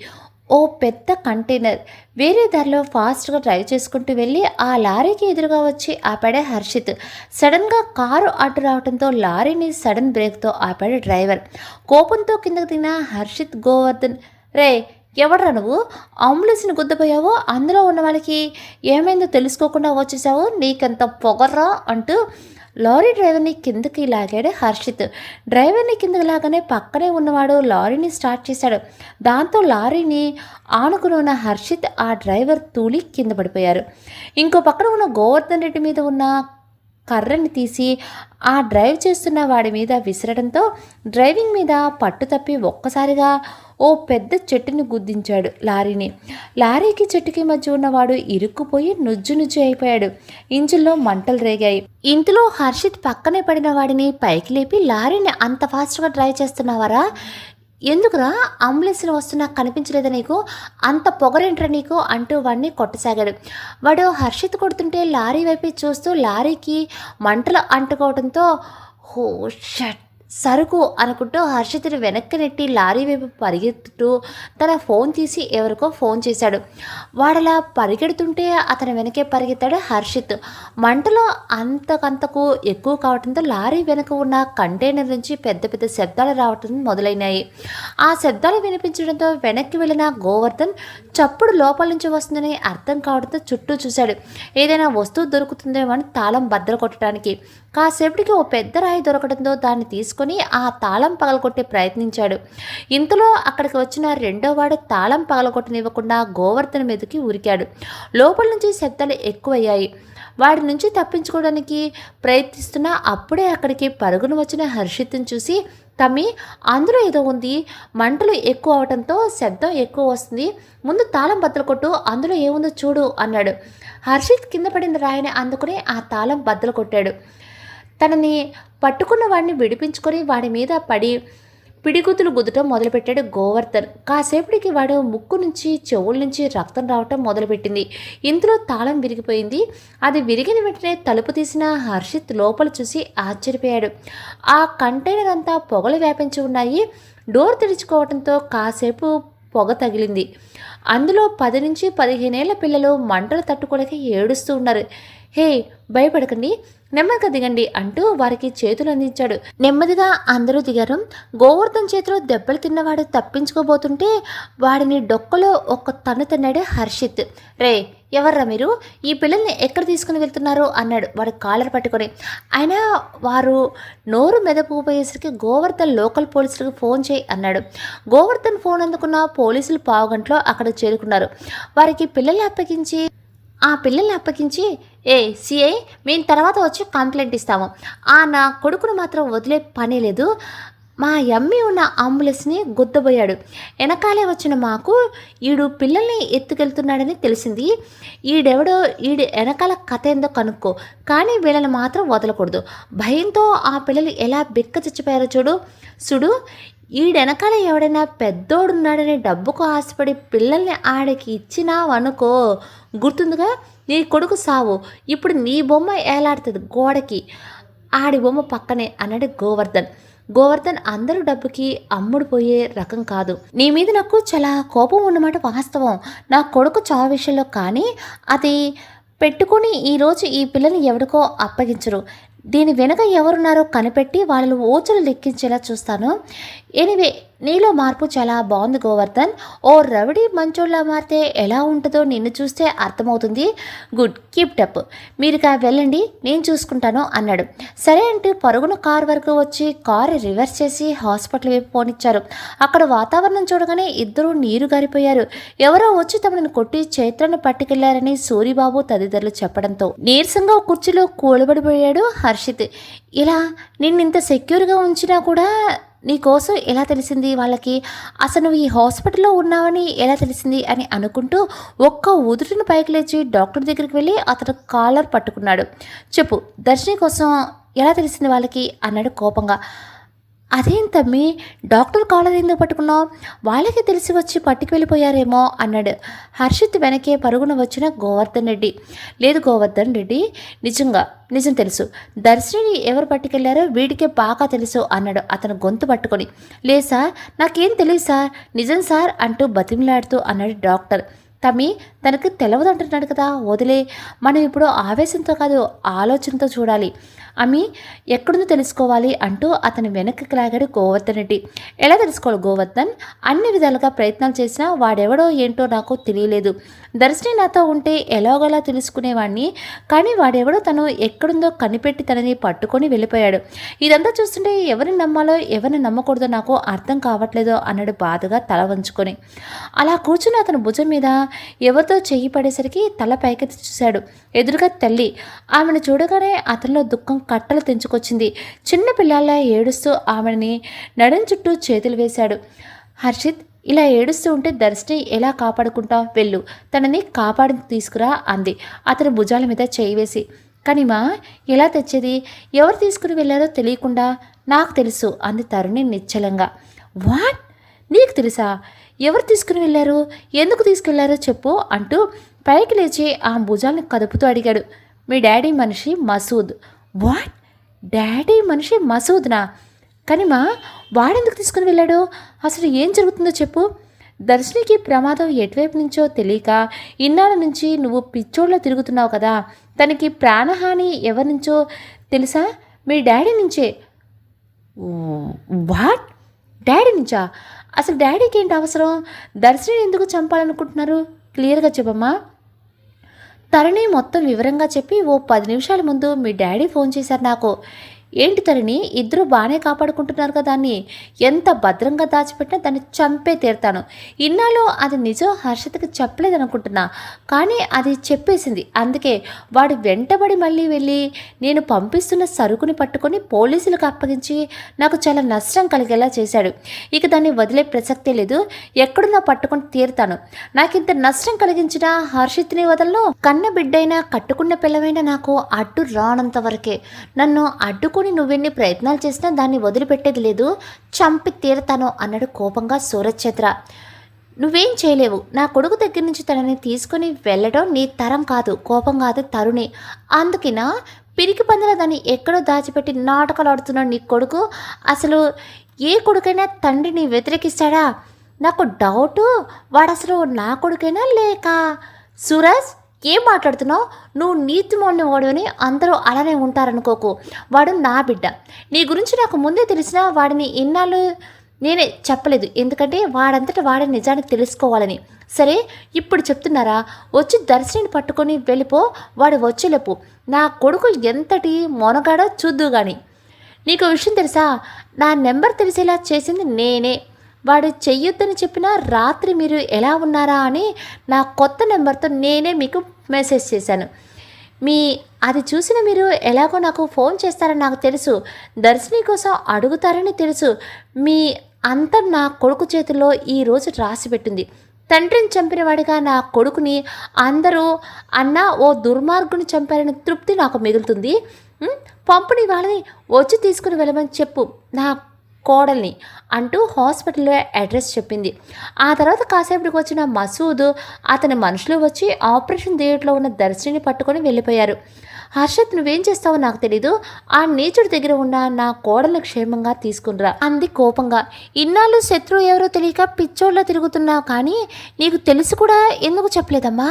ఓ పెద్ద కంటైనర్. వేరే దారిలో ఫాస్ట్గా డ్రైవ్ చేసుకుంటూ వెళ్ళి ఆ లారీకి ఎదురుగా వచ్చి ఆపాడే హర్షిత్. సడన్గా కారు అడ్డు రావడంతో లారీని సడన్ బ్రేక్తో ఆపాడు డ్రైవర్. కోపంతో కిందకు దిగిన హర్షిత్, గోవర్ధన్, రే ఎవడ్రా నువ్వు, అంబులెన్స్ని గుద్దపోయావు, అందులో ఉన్న వాళ్ళకి ఏమైందో తెలుసుకోకుండా వచ్చేసావు, నీకెంత పొగర్రా అంటూ లారీ డ్రైవర్ని కిందకి లాగాడు హర్షిత్. డ్రైవర్ని కిందకి లాగానే పక్కనే ఉన్నవాడు లారీని స్టార్ట్ చేశాడు. దాంతో లారీని ఆనుకుని ఉన్న హర్షిత్, ఆ డ్రైవర్ తూలి కింద పడిపోయారు. ఇంకో పక్కన ఉన్న గోవర్ధన్ రెడ్డి మీద ఉన్న కర్రని తీసి ఆ డ్రైవ్ చేస్తున్న వాడి మీద విసరడంతో డ్రైవింగ్ మీద పట్టు తప్పి ఒక్కసారిగా ఓ పెద్ద చెట్టుని గుద్దించాడు లారీని. లారీకి చెట్టుకి మధ్య ఉన్నవాడు ఇరుక్కుపోయి నుజ్జు అయిపోయాడు. ఇంజిన్లో మంటలు రేగాయి. ఇంతలో హర్షిత్ పక్కనే పడిన వాడిని పైకి లేపి, లారీని అంత ఫాస్ట్గా డ్రైవ్ చేస్తున్నావారా, ఎందుకురా అంబులెన్స్లో వస్తున్నా కనిపించలేదా నీకు, అంత పొగరేంట్రా నీకు అంటూ వాడిని కొట్టసాగాడు. వాడు హర్షిత్ కొడుతుంటే లారీ వైపు చూస్తూ లారీకి మంటలు అంటుకోవడంతో హో షట్ సరుకు అనుకుంటూ హర్షిత్ని వెనక్కి నెట్టి లారీ వైపు పరిగెత్తుతూ తన ఫోన్ తీసి ఎవరికో ఫోన్ చేశాడు. వాడలా పరిగెడుతుంటే అతని వెనకే పరిగెత్తాడు హర్షిత్. మంటలో అంతకంతకు ఎక్కువ కావడంతో లారీ వెనుక ఉన్న కంటైనర్ నుంచి పెద్ద పెద్ద శబ్దాలు రావటం మొదలైనాయి. ఆ శబ్దాలు వినిపించడంతో వెనక్కి వెళ్ళిన గోవర్ధన్ చప్పుడు లోపల నుంచి వస్తుందని అర్థం కావడంతో చుట్టూ చూశాడు. ఏదైనా వస్తువు దొరుకుతుందేమో అని తాళం బద్దలు కొట్టడానికి. కాసేపటికి ఓ పెద్ద రాయి దొరకడంతో దాన్ని తీసుకొని ఆ తాళం పగలగొట్టే ప్రయత్నించాడు. ఇంతలో అక్కడికి వచ్చిన రెండో వాడు తాళం పగలగొట్టనివ్వకుండా గోవర్ధన్ మీదకి ఉరికాడు. లోపల నుంచి శబ్దాలు ఎక్కువయ్యాయి. వాడి నుంచి తప్పించుకోవడానికి ప్రయత్నిస్తున్నా అప్పుడే అక్కడికి పరుగును వచ్చిన హర్షిత్ని చూసి, తమ్మి అందులో ఏదో ఉంది, మంటలు ఎక్కువ అవడంతో శబ్దం ఎక్కువ వస్తుంది, ముందు తాళం బద్దలు కొట్టు, అందులో ఏముందో చూడు అన్నాడు. హర్షిత్ కింద పడిన రాయిని అందుకుని ఆ తాళం బద్దలు కొట్టాడు. తనని పట్టుకున్న వాడిని విడిపించుకొని వాడి మీద పడి పిడిగుద్దులు గుద్దటం మొదలుపెట్టాడు గోవర్ధన్. కాసేపటికి వాడు ముక్కు నుంచి చెవుల నుంచి రక్తం రావటం మొదలుపెట్టింది. ఇందులో తాళం విరిగిపోయింది. అది విరిగిన వెంటనే తలుపు తీసిన హర్షిత్ లోపల చూసి ఆశ్చర్యపోయాడు. ఆ కంటైనర్ అంతా పొగలు వ్యాపించి ఉన్నాయి. డోర్ తెరుచుకోవడంతో కాసేపు పొగ తగిలింది. అందులో 10 నుంచి 15 ఏళ్ల పిల్లలు మంటలు తట్టుకోలేక ఏడుస్తూ ఉన్నారు. హే భయపడకండి, నెమ్మదిగా దిగండి అంటూ వారికి చేతులు అందించాడు. నెమ్మదిగా అందరూ దిగారు. గోవర్ధన్ చేతిలో దెబ్బలు తిన్నవాడు తప్పించుకోబోతుంటే వాడిని డొక్కలో ఒక తన్ను తన్నాడు హర్షిత్. రే ఎవర్రా మీరు, ఈ పిల్లల్ని ఎక్కడ తీసుకుని వెళ్తున్నారు అన్నాడు వాడు కాలర్ పట్టుకొని. అయినా వారు నోరు మెదపుపోయేసరికి గోవర్ధన్ లోకల్ పోలీసులకు ఫోన్ చేయి అన్నాడు. గోవర్ధన్ ఫోన్ అందుకున్న పోలీసులు 15 గంటలో అక్కడ చేరుకున్నారు. వారికి పిల్లల్ని అప్పగించి ఏ సిఐ, మేము తర్వాత వచ్చి కంప్లైంట్ ఇస్తాము. నా కొడుకును మాత్రం వదిలే పని లేదు. మా యమ్మి ఉన్న అంబులెన్స్ని గుద్దబోయాడు. వెనకాలే వచ్చిన మాకు ఈడు పిల్లల్ని ఎత్తుకెళ్తున్నాడని తెలిసింది. ఈడు వెనకాల కథ ఏందో కనుక్కో, కానీ వీళ్ళని మాత్రం వదలకూడదు. భయంతో ఆ పిల్లలు ఎలా బిక్క చచ్చిపోయారో చూడు. ఈడెనకాల ఎవడైనా పెద్దోడున్నాడని డబ్బుకు ఆశపడి పిల్లల్ని ఆడికి ఇచ్చినావనుకో, గుర్తుందిగా, నీ కొడుకు సావు. ఇప్పుడు నీ బొమ్మ ఏలాడుతుంది గోడకి, ఆడి బొమ్మ పక్కనే అన్నాడు గోవర్ధన్ అందరూ డబ్బుకి అమ్ముడు పోయే రకం కాదు. నీ మీద నాకు చాలా కోపం ఉన్నమాట వాస్తవం, నా కొడుకు చావు విషయంలో. కానీ అది పెట్టుకుని ఈరోజు ఈ పిల్లని ఎవరికో అప్పగించరు. దీని వెనుక ఎవరున్నారో కనిపెట్టి వాళ్ళు ఓచలు లెక్కించేలా చూస్తాను. ఎనివే, నీలో మార్పు చాలా బాగుంది గోవర్ధన్. ఓ రవిడి మంచోళ్ళ మారితే ఎలా ఉంటుందో నిన్ను చూస్తే అర్థమవుతుంది. Good, keep up. మీరు వెళ్ళండి, నేను చూసుకుంటాను అన్నాడు. సరే అంటూ పరుగున కార్ వరకు వచ్చి కారు రివర్స్ చేసి హాస్పిటల్ వైపు పోనిచ్చారు. అక్కడ వాతావరణం చూడగానే ఇద్దరూ నీరు గారిపోయారు. ఎవరో వచ్చి తమను కొట్టి చైత్రను పట్టుకెళ్లారని సూరిబాబు తదితరులు చెప్పడంతో నీరసంగా కుర్చీలో కూలబడిపోయాడు హర్షిత్. ఇలా నిన్నింత సెక్యూర్గా ఉంచినా కూడా నీకోసం ఎలా తెలిసింది వాళ్ళకి? అసలు నువ్వు ఈ హాస్పిటల్లో ఉన్నావని ఎలా తెలిసింది అని అనుకుంటూ ఒక్క ఉదుటిని పైకి లేచి డాక్టర్ దగ్గరికి వెళ్ళి అతను కాలర్ పట్టుకున్నాడు. చెప్పు, దర్శిని కోసం ఎలా తెలిసింది వాళ్ళకి అన్నాడు కోపంగా. అదేం తమ్మి, డాక్టర్ కాలర్ ఎందుకు పట్టుకున్నావు? వాళ్ళకి తెలిసి వచ్చి పట్టుకు వెళ్ళిపోయారేమో అన్నాడు. హర్షిత్ వెనకే పరుగున వచ్చిన గోవర్ధన్ రెడ్డి. లేదు గోవర్ధన్ రెడ్డి, నిజం తెలుసు. దర్శిని ఎవరు పట్టుకెళ్లారో వీడికే బాగా తెలుసు అన్నాడు అతను గొంతు పట్టుకొని. లేదు సార్, నాకేం తెలియదు సార్, నిజం సార్ అంటూ బతిమలాడుతూ అన్నాడు డాక్టర్. తమ్మి, తనకు తెలవదంటున్నాడు కదా, వదిలే. మనం ఇప్పుడు ఆవేశంతో కాదు, ఆలోచనతో చూడాలి. అమ్మి ఎక్కడుందో తెలుసుకోవాలి అంటూ అతను వెనక్కి లాగాడు గోవర్ధన్ రెడ్డి. ఎలా తెలుసుకోవాలి గోవర్ధన్? అన్ని విధాలుగా ప్రయత్నాలు చేసినా వాడెవడో ఏంటో నాకు తెలియలేదు. దర్శిని నాతో ఉంటే ఎలాగోలా తెలుసుకునేవాడిని, కానీ వాడెవడో తను ఎక్కడుందో కనిపెట్టి తనని పట్టుకొని వెళ్ళిపోయాడు. ఇదంతా చూస్తుంటే ఎవరిని నమ్మాలో ఎవరిని నమ్మకూడదో నాకు అర్థం కావట్లేదో అన్నాడు బాధగా తల వంచుకొని. అలా కూర్చుని అతను భుజం మీద ఎవరితో చెయ్యి పడేసరికి తల పైకెత్తి చూశాడు. ఎదురుగా తల్లి. ఆమెను చూడగానే అతనిలో దుఃఖం కట్టలు తెంచుకొచ్చింది. చిన్న పిల్లల్లా ఏడుస్తూ ఆమెని నడుం చుట్టూ చేతులు వేశాడు. హర్షిత్, ఇలా ఏడుస్తూ ఉంటే దర్శిని ఎలా కాపాడుకుంటావు? వెళ్ళు, తనని కాపాడి తీసుకురా అంది అతని భుజాల మీద చేయి వేసి. కానీ మా ఎలా తెచ్చేది? ఎవరు తీసుకుని వెళ్ళారో తెలియకుండా? నాకు తెలుసు అంది తరుణి నిశ్చలంగా. వాట్, నీకు తెలుసా? ఎవరు తీసుకుని వెళ్ళారు, ఎందుకు తీసుకెళ్లారో చెప్పు అంటూ పైకి లేచి ఆ భుజాలను కదుపుతూ అడిగాడు. మీ డాడీ మనిషి మసూద్. వాట్, డాడీ మనిషి మసూద్నా? కానీ మా వాడెందుకు తీసుకుని వెళ్ళాడు? అసలు ఏం జరుగుతుందో చెప్పు. దర్శినికి ప్రమాదం ఎటువైపు నుంచో తెలియక ఇన్నాళ్ళ నుంచి నువ్వు పిచ్చోళ్ళలో తిరుగుతున్నావు కదా, తనకి ప్రాణహాని ఎవరి నుంచో తెలుసా? మీ డాడీ నుంచే. వాట్, డాడీ నుంచా? అసలు డాడీకి ఏంటి అవసరం? దర్శిని ఎందుకు చంపాలనుకుంటున్నారు? క్లియర్గా చెప్పమ్మా. తరుణి మొత్తం వివరంగా చెప్పి, ఓ 10 నిమిషాల ముందు మీ డాడీ ఫోన్ చేశారు నాకు. ఏంటి తరుణి, ఇద్దరు బాగానే కాపాడుకుంటున్నారు కదా, దాన్ని ఎంత భద్రంగా దాచిపెట్టినా దాన్ని చంపే తీరుతాను. ఇన్నాళ్ళు అది నిజం హర్షిత్కి చెప్పలేదనుకుంటున్నా, కానీ అది చెప్పేసింది. అందుకే వాడు వెంటబడి మళ్ళీ వెళ్ళి నేను పంపిస్తున్న సరుకుని పట్టుకొని పోలీసులకు అప్పగించి నాకు చాలా నష్టం కలిగేలా చేశాడు. ఇక దాన్ని వదిలే ప్రసక్తే లేదు. ఎక్కడున్నా పట్టుకొని తీరుతాను. నాకింత నష్టం కలిగించిన హర్షిత్ని వదలను. కన్న బిడ్డైనా కట్టుకున్న పిల్లవైనా నాకు అడ్డు రానంత వరకే. నన్ను అడ్డుకుని నువ్వెన్ని ప్రయత్నాలు చేసినా దాన్ని వదిలిపెట్టేది లేదు. చంపి తీరతాను అన్నాడు కోపంగా సూరజ్చంద్ర. నువ్వేం చేయలేవు. నా కొడుకు దగ్గర నుంచి తనని తీసుకుని వెళ్ళడం నీ తరం కాదు, కోపం కాదు తరుణి. అందుకినా పిరికి పందిల దాన్ని ఎక్కడో దాచిపెట్టి నాటకాలు ఆడుతున్నాడు నీ కొడుకు. అసలు ఏ కొడుకైనా తండ్రిని వ్యతిరేకిస్తాడా? నాకు డౌటు, వాడు అసలు నా కొడుకైనా లేక. సూరజ్, ఏం మాట్లాడుతున్నావు? నువ్వు నీతిమోడిని వాడని అందరూ అలానే ఉంటారనుకోకు. వాడు నా బిడ్డ. నీ గురించి నాకు ముందే తెలిసినా వాడిని ఇన్నాళ్ళు నేనే చెప్పలేదు, ఎందుకంటే వాడంతటా వాడే నిజానికి తెలుసుకోవాలని. సరే, ఇప్పుడు చెప్తున్నారా? వచ్చి దర్శిని పట్టుకొని వెళ్ళిపో. వాడు వచ్చేలేపు నా కొడుకు ఎంతటి మొనగాడో చూద్దు గాని. నీకు విషయం తెలుసా? నా నెంబర్ తెలిసేలా చేసింది నేనే. వాడు చెయ్యొద్దని చెప్పినా రాత్రి మీరు ఎలా ఉన్నారా అని నా కొత్త నెంబర్తో నేనే మీకు మెసేజ్ చేశాను. మీ అది చూసిన మీరు ఎలాగో నాకు ఫోన్ చేస్తారని నాకు తెలుసు, దర్శిని కోసం అడుగుతారని తెలుసు. మీ అంతం నా కొడుకు చేతుల్లో ఈరోజు రాసి పెట్టింది. తండ్రిని చంపినవాడిగా నా కొడుకుని అందరూ అన్న ఓ దుర్మార్గుని చంపారని తృప్తి నాకు మిగులుతుంది. పంపుని వాళ్ళని వచ్చి తీసుకుని వెళ్ళమని చెప్పు నా కోడల్ని అంటూ హాస్పిటల్లో అడ్రస్ చెప్పింది. ఆ తర్వాత కాసేపటికి వచ్చిన మసూద్ అతని మనుషులు వచ్చి ఆపరేషన్ థియేటర్లో ఉన్న దర్శిని పట్టుకొని వెళ్ళిపోయారు. హర్షత్, నువ్వేం చేస్తావో నాకు తెలీదు, ఆ నీచుడి దగ్గర ఉన్న నా కోడల్ని క్షేమంగా తీసుకునిరా అంది కోపంగా. ఇన్నాళ్ళు శత్రువు ఎవరో తెలియక పిచ్చోళ్ళ తిరుగుతున్నావు, కానీ నీకు తెలిసి కూడా ఎందుకు చెప్పలేదమ్మా?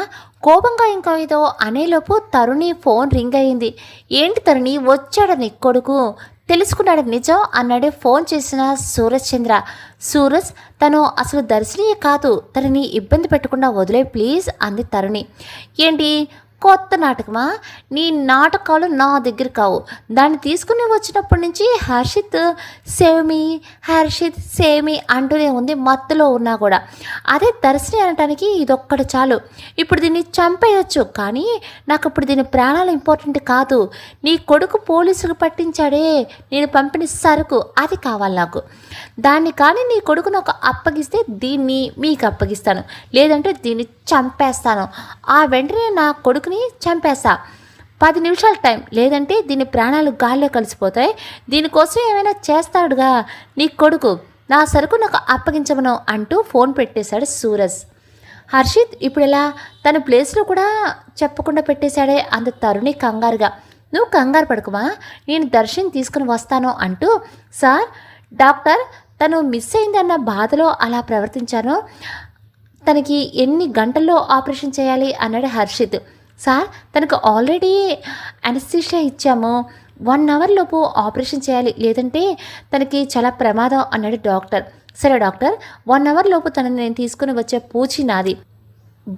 కోపంగా ఇంకా ఏదో అనేలోపు తరుణి ఫోన్ రింగ్ అయింది. ఏంటి తరుణి, వచ్చాడు నీ కొడుకు, తెలుసుకున్నాడు నిజం అన్నాడే ఫోన్ చేసిన సూరజ్ చంద్ర. సూరజ్, తను అసలు దర్శినియే కాదు, తనని ఇబ్బంది పెట్టకుండా వదిలే ప్లీజ్ అంది తరుణి. ఏంటి కొత్త నాటకమా? నీ నాటకాలు నా దగ్గర కావు. దాన్ని తీసుకుని వచ్చినప్పటి నుంచి హర్షిత్ సేమి అంటూనే ఉంది, మత్తులో ఉన్నా కూడా. అదే దర్శిని అనటానికి ఇదొక్కటి చాలు. ఇప్పుడు దీన్ని చంపేయచ్చు, కానీ నాకు ఇప్పుడు దీని ప్రాణాలు ఇంపార్టెంట్ కాదు. నీ కొడుకు పోలీసులకు పట్టించాడే నేను పంపిన సరుకు, అది కావాలి నాకు. దాన్ని కానీ నీ కొడుకు నాకు అప్పగిస్తే దీన్ని మీకు అప్పగిస్తాను, లేదంటే దీన్ని చంపేస్తాను. ఆ వెంటనే నా కొడుకుని చంపేస్తా. 10 నిమిషాల టైం, లేదంటే దీని ప్రాణాలు గాల్లో కలిసిపోతాయి. దీనికోసం ఏమైనా చేస్తాడుగా నీ కొడుకు. నా సరుకు నాకు అప్పగించమను అంటూ ఫోన్ పెట్టేశాడు సూరజ్. హర్షిత్ ఇప్పుడు ఎలా? తన ప్లేస్లో కూడా చెప్పకుండా పెట్టేశాడే అంత తరుణి కంగారుగా. నువ్వు కంగారు పడుకుమా, నేను దర్శన్ తీసుకుని వస్తాను అంటూ. సార్, డాక్టర్ తను మిస్ అయిందన్న బాధలో అలా ప్రవర్తించాను. తనకి ఎన్ని గంటల్లో ఆపరేషన్ చేయాలి అన్నాడు హర్షిత్. సార్, తనకు ఆల్రెడీ అనస్థీషియా ఇచ్చాము, 1 అవర్ లోపు ఆపరేషన్ చేయాలి, లేదంటే తనకి చాలా ప్రమాదం అన్నాడు డాక్టర్. సరే డాక్టర్, 1 అవర్ లోపు తనని నేను తీసుకుని వచ్చే పూచి నాది.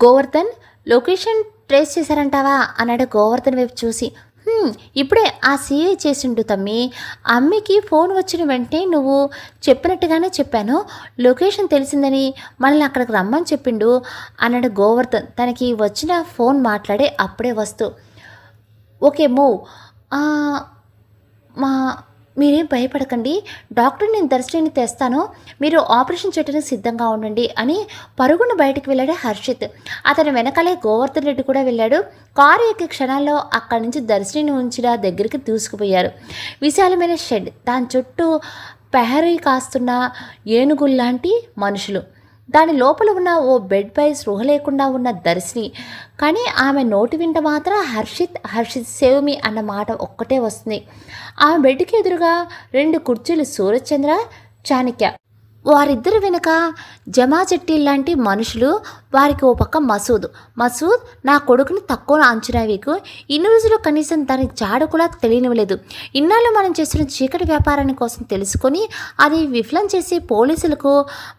గోవర్ధన్, లొకేషన్ ట్రేస్ చేశారంటావా అన్నాడు గోవర్ధన్ వైపు చూసి. ఇప్పుడే ఆ సీఐ చేసిండు తమ్మి. అమ్మికి ఫోన్ వచ్చిన వెంటనే నువ్వు చెప్పినట్టుగానే చెప్పాను, లొకేషన్ తెలిసిందని మనల్ని అక్కడికి రమ్మని చెప్పిండు అన్నాడు గోవర్ధన్ తనకి వచ్చిన ఫోన్ మాట్లాడే అప్పుడే వస్తూ. Okay move. మీరేం భయపడకండి, డాక్టర్ నేను దర్శిని తెస్తాను, మీరు ఆపరేషన్ చేయడానికి సిద్ధంగా ఉండండి అని పరుగున బయటికి వెళ్ళాడు హర్షిత్. అతని వెనకాలే గోవర్ధన్ రెడ్డి కూడా వెళ్ళాడు. కారు ఎక్కే క్షణాల్లో అక్కడి నుంచి దర్శిని ఉంచిన దగ్గరికి దూసుకుపోయారు. విశాలమైన షెడ్, దాని చుట్టూ పెహరీ కాస్తున్న ఏనుగుల్లాంటి మనుషులు. దాని లోపల ఉన్న ఓ బెడ్పై స్పృహ లేకుండా ఉన్న దర్శిని, కానీ ఆమె నోటి వెంట మాత్రం హర్షిత్ సేవ్ మీ అన్న మాట ఒక్కటే వస్తుంది. ఆమె బెడ్కి ఎదురుగా 2 కుర్చీలు సూరజ్ చంద్ర, చాణక్య. వారిద్దరు వెనుక జమాచెట్టి లాంటి మనుషులు, వారికి ఓ పక్క మసూద్. నా కొడుకుని తక్కువ అంచనా వేకు, ఇన్ని రోజులు కనీసం దాని జాడ కూడా తెలియనివ్వలేదు. ఇన్నాళ్ళు మనం చేస్తున్న చీకటి వ్యాపారాన్ని కోసం తెలుసుకొని అది విఫలం చేసి పోలీసులకు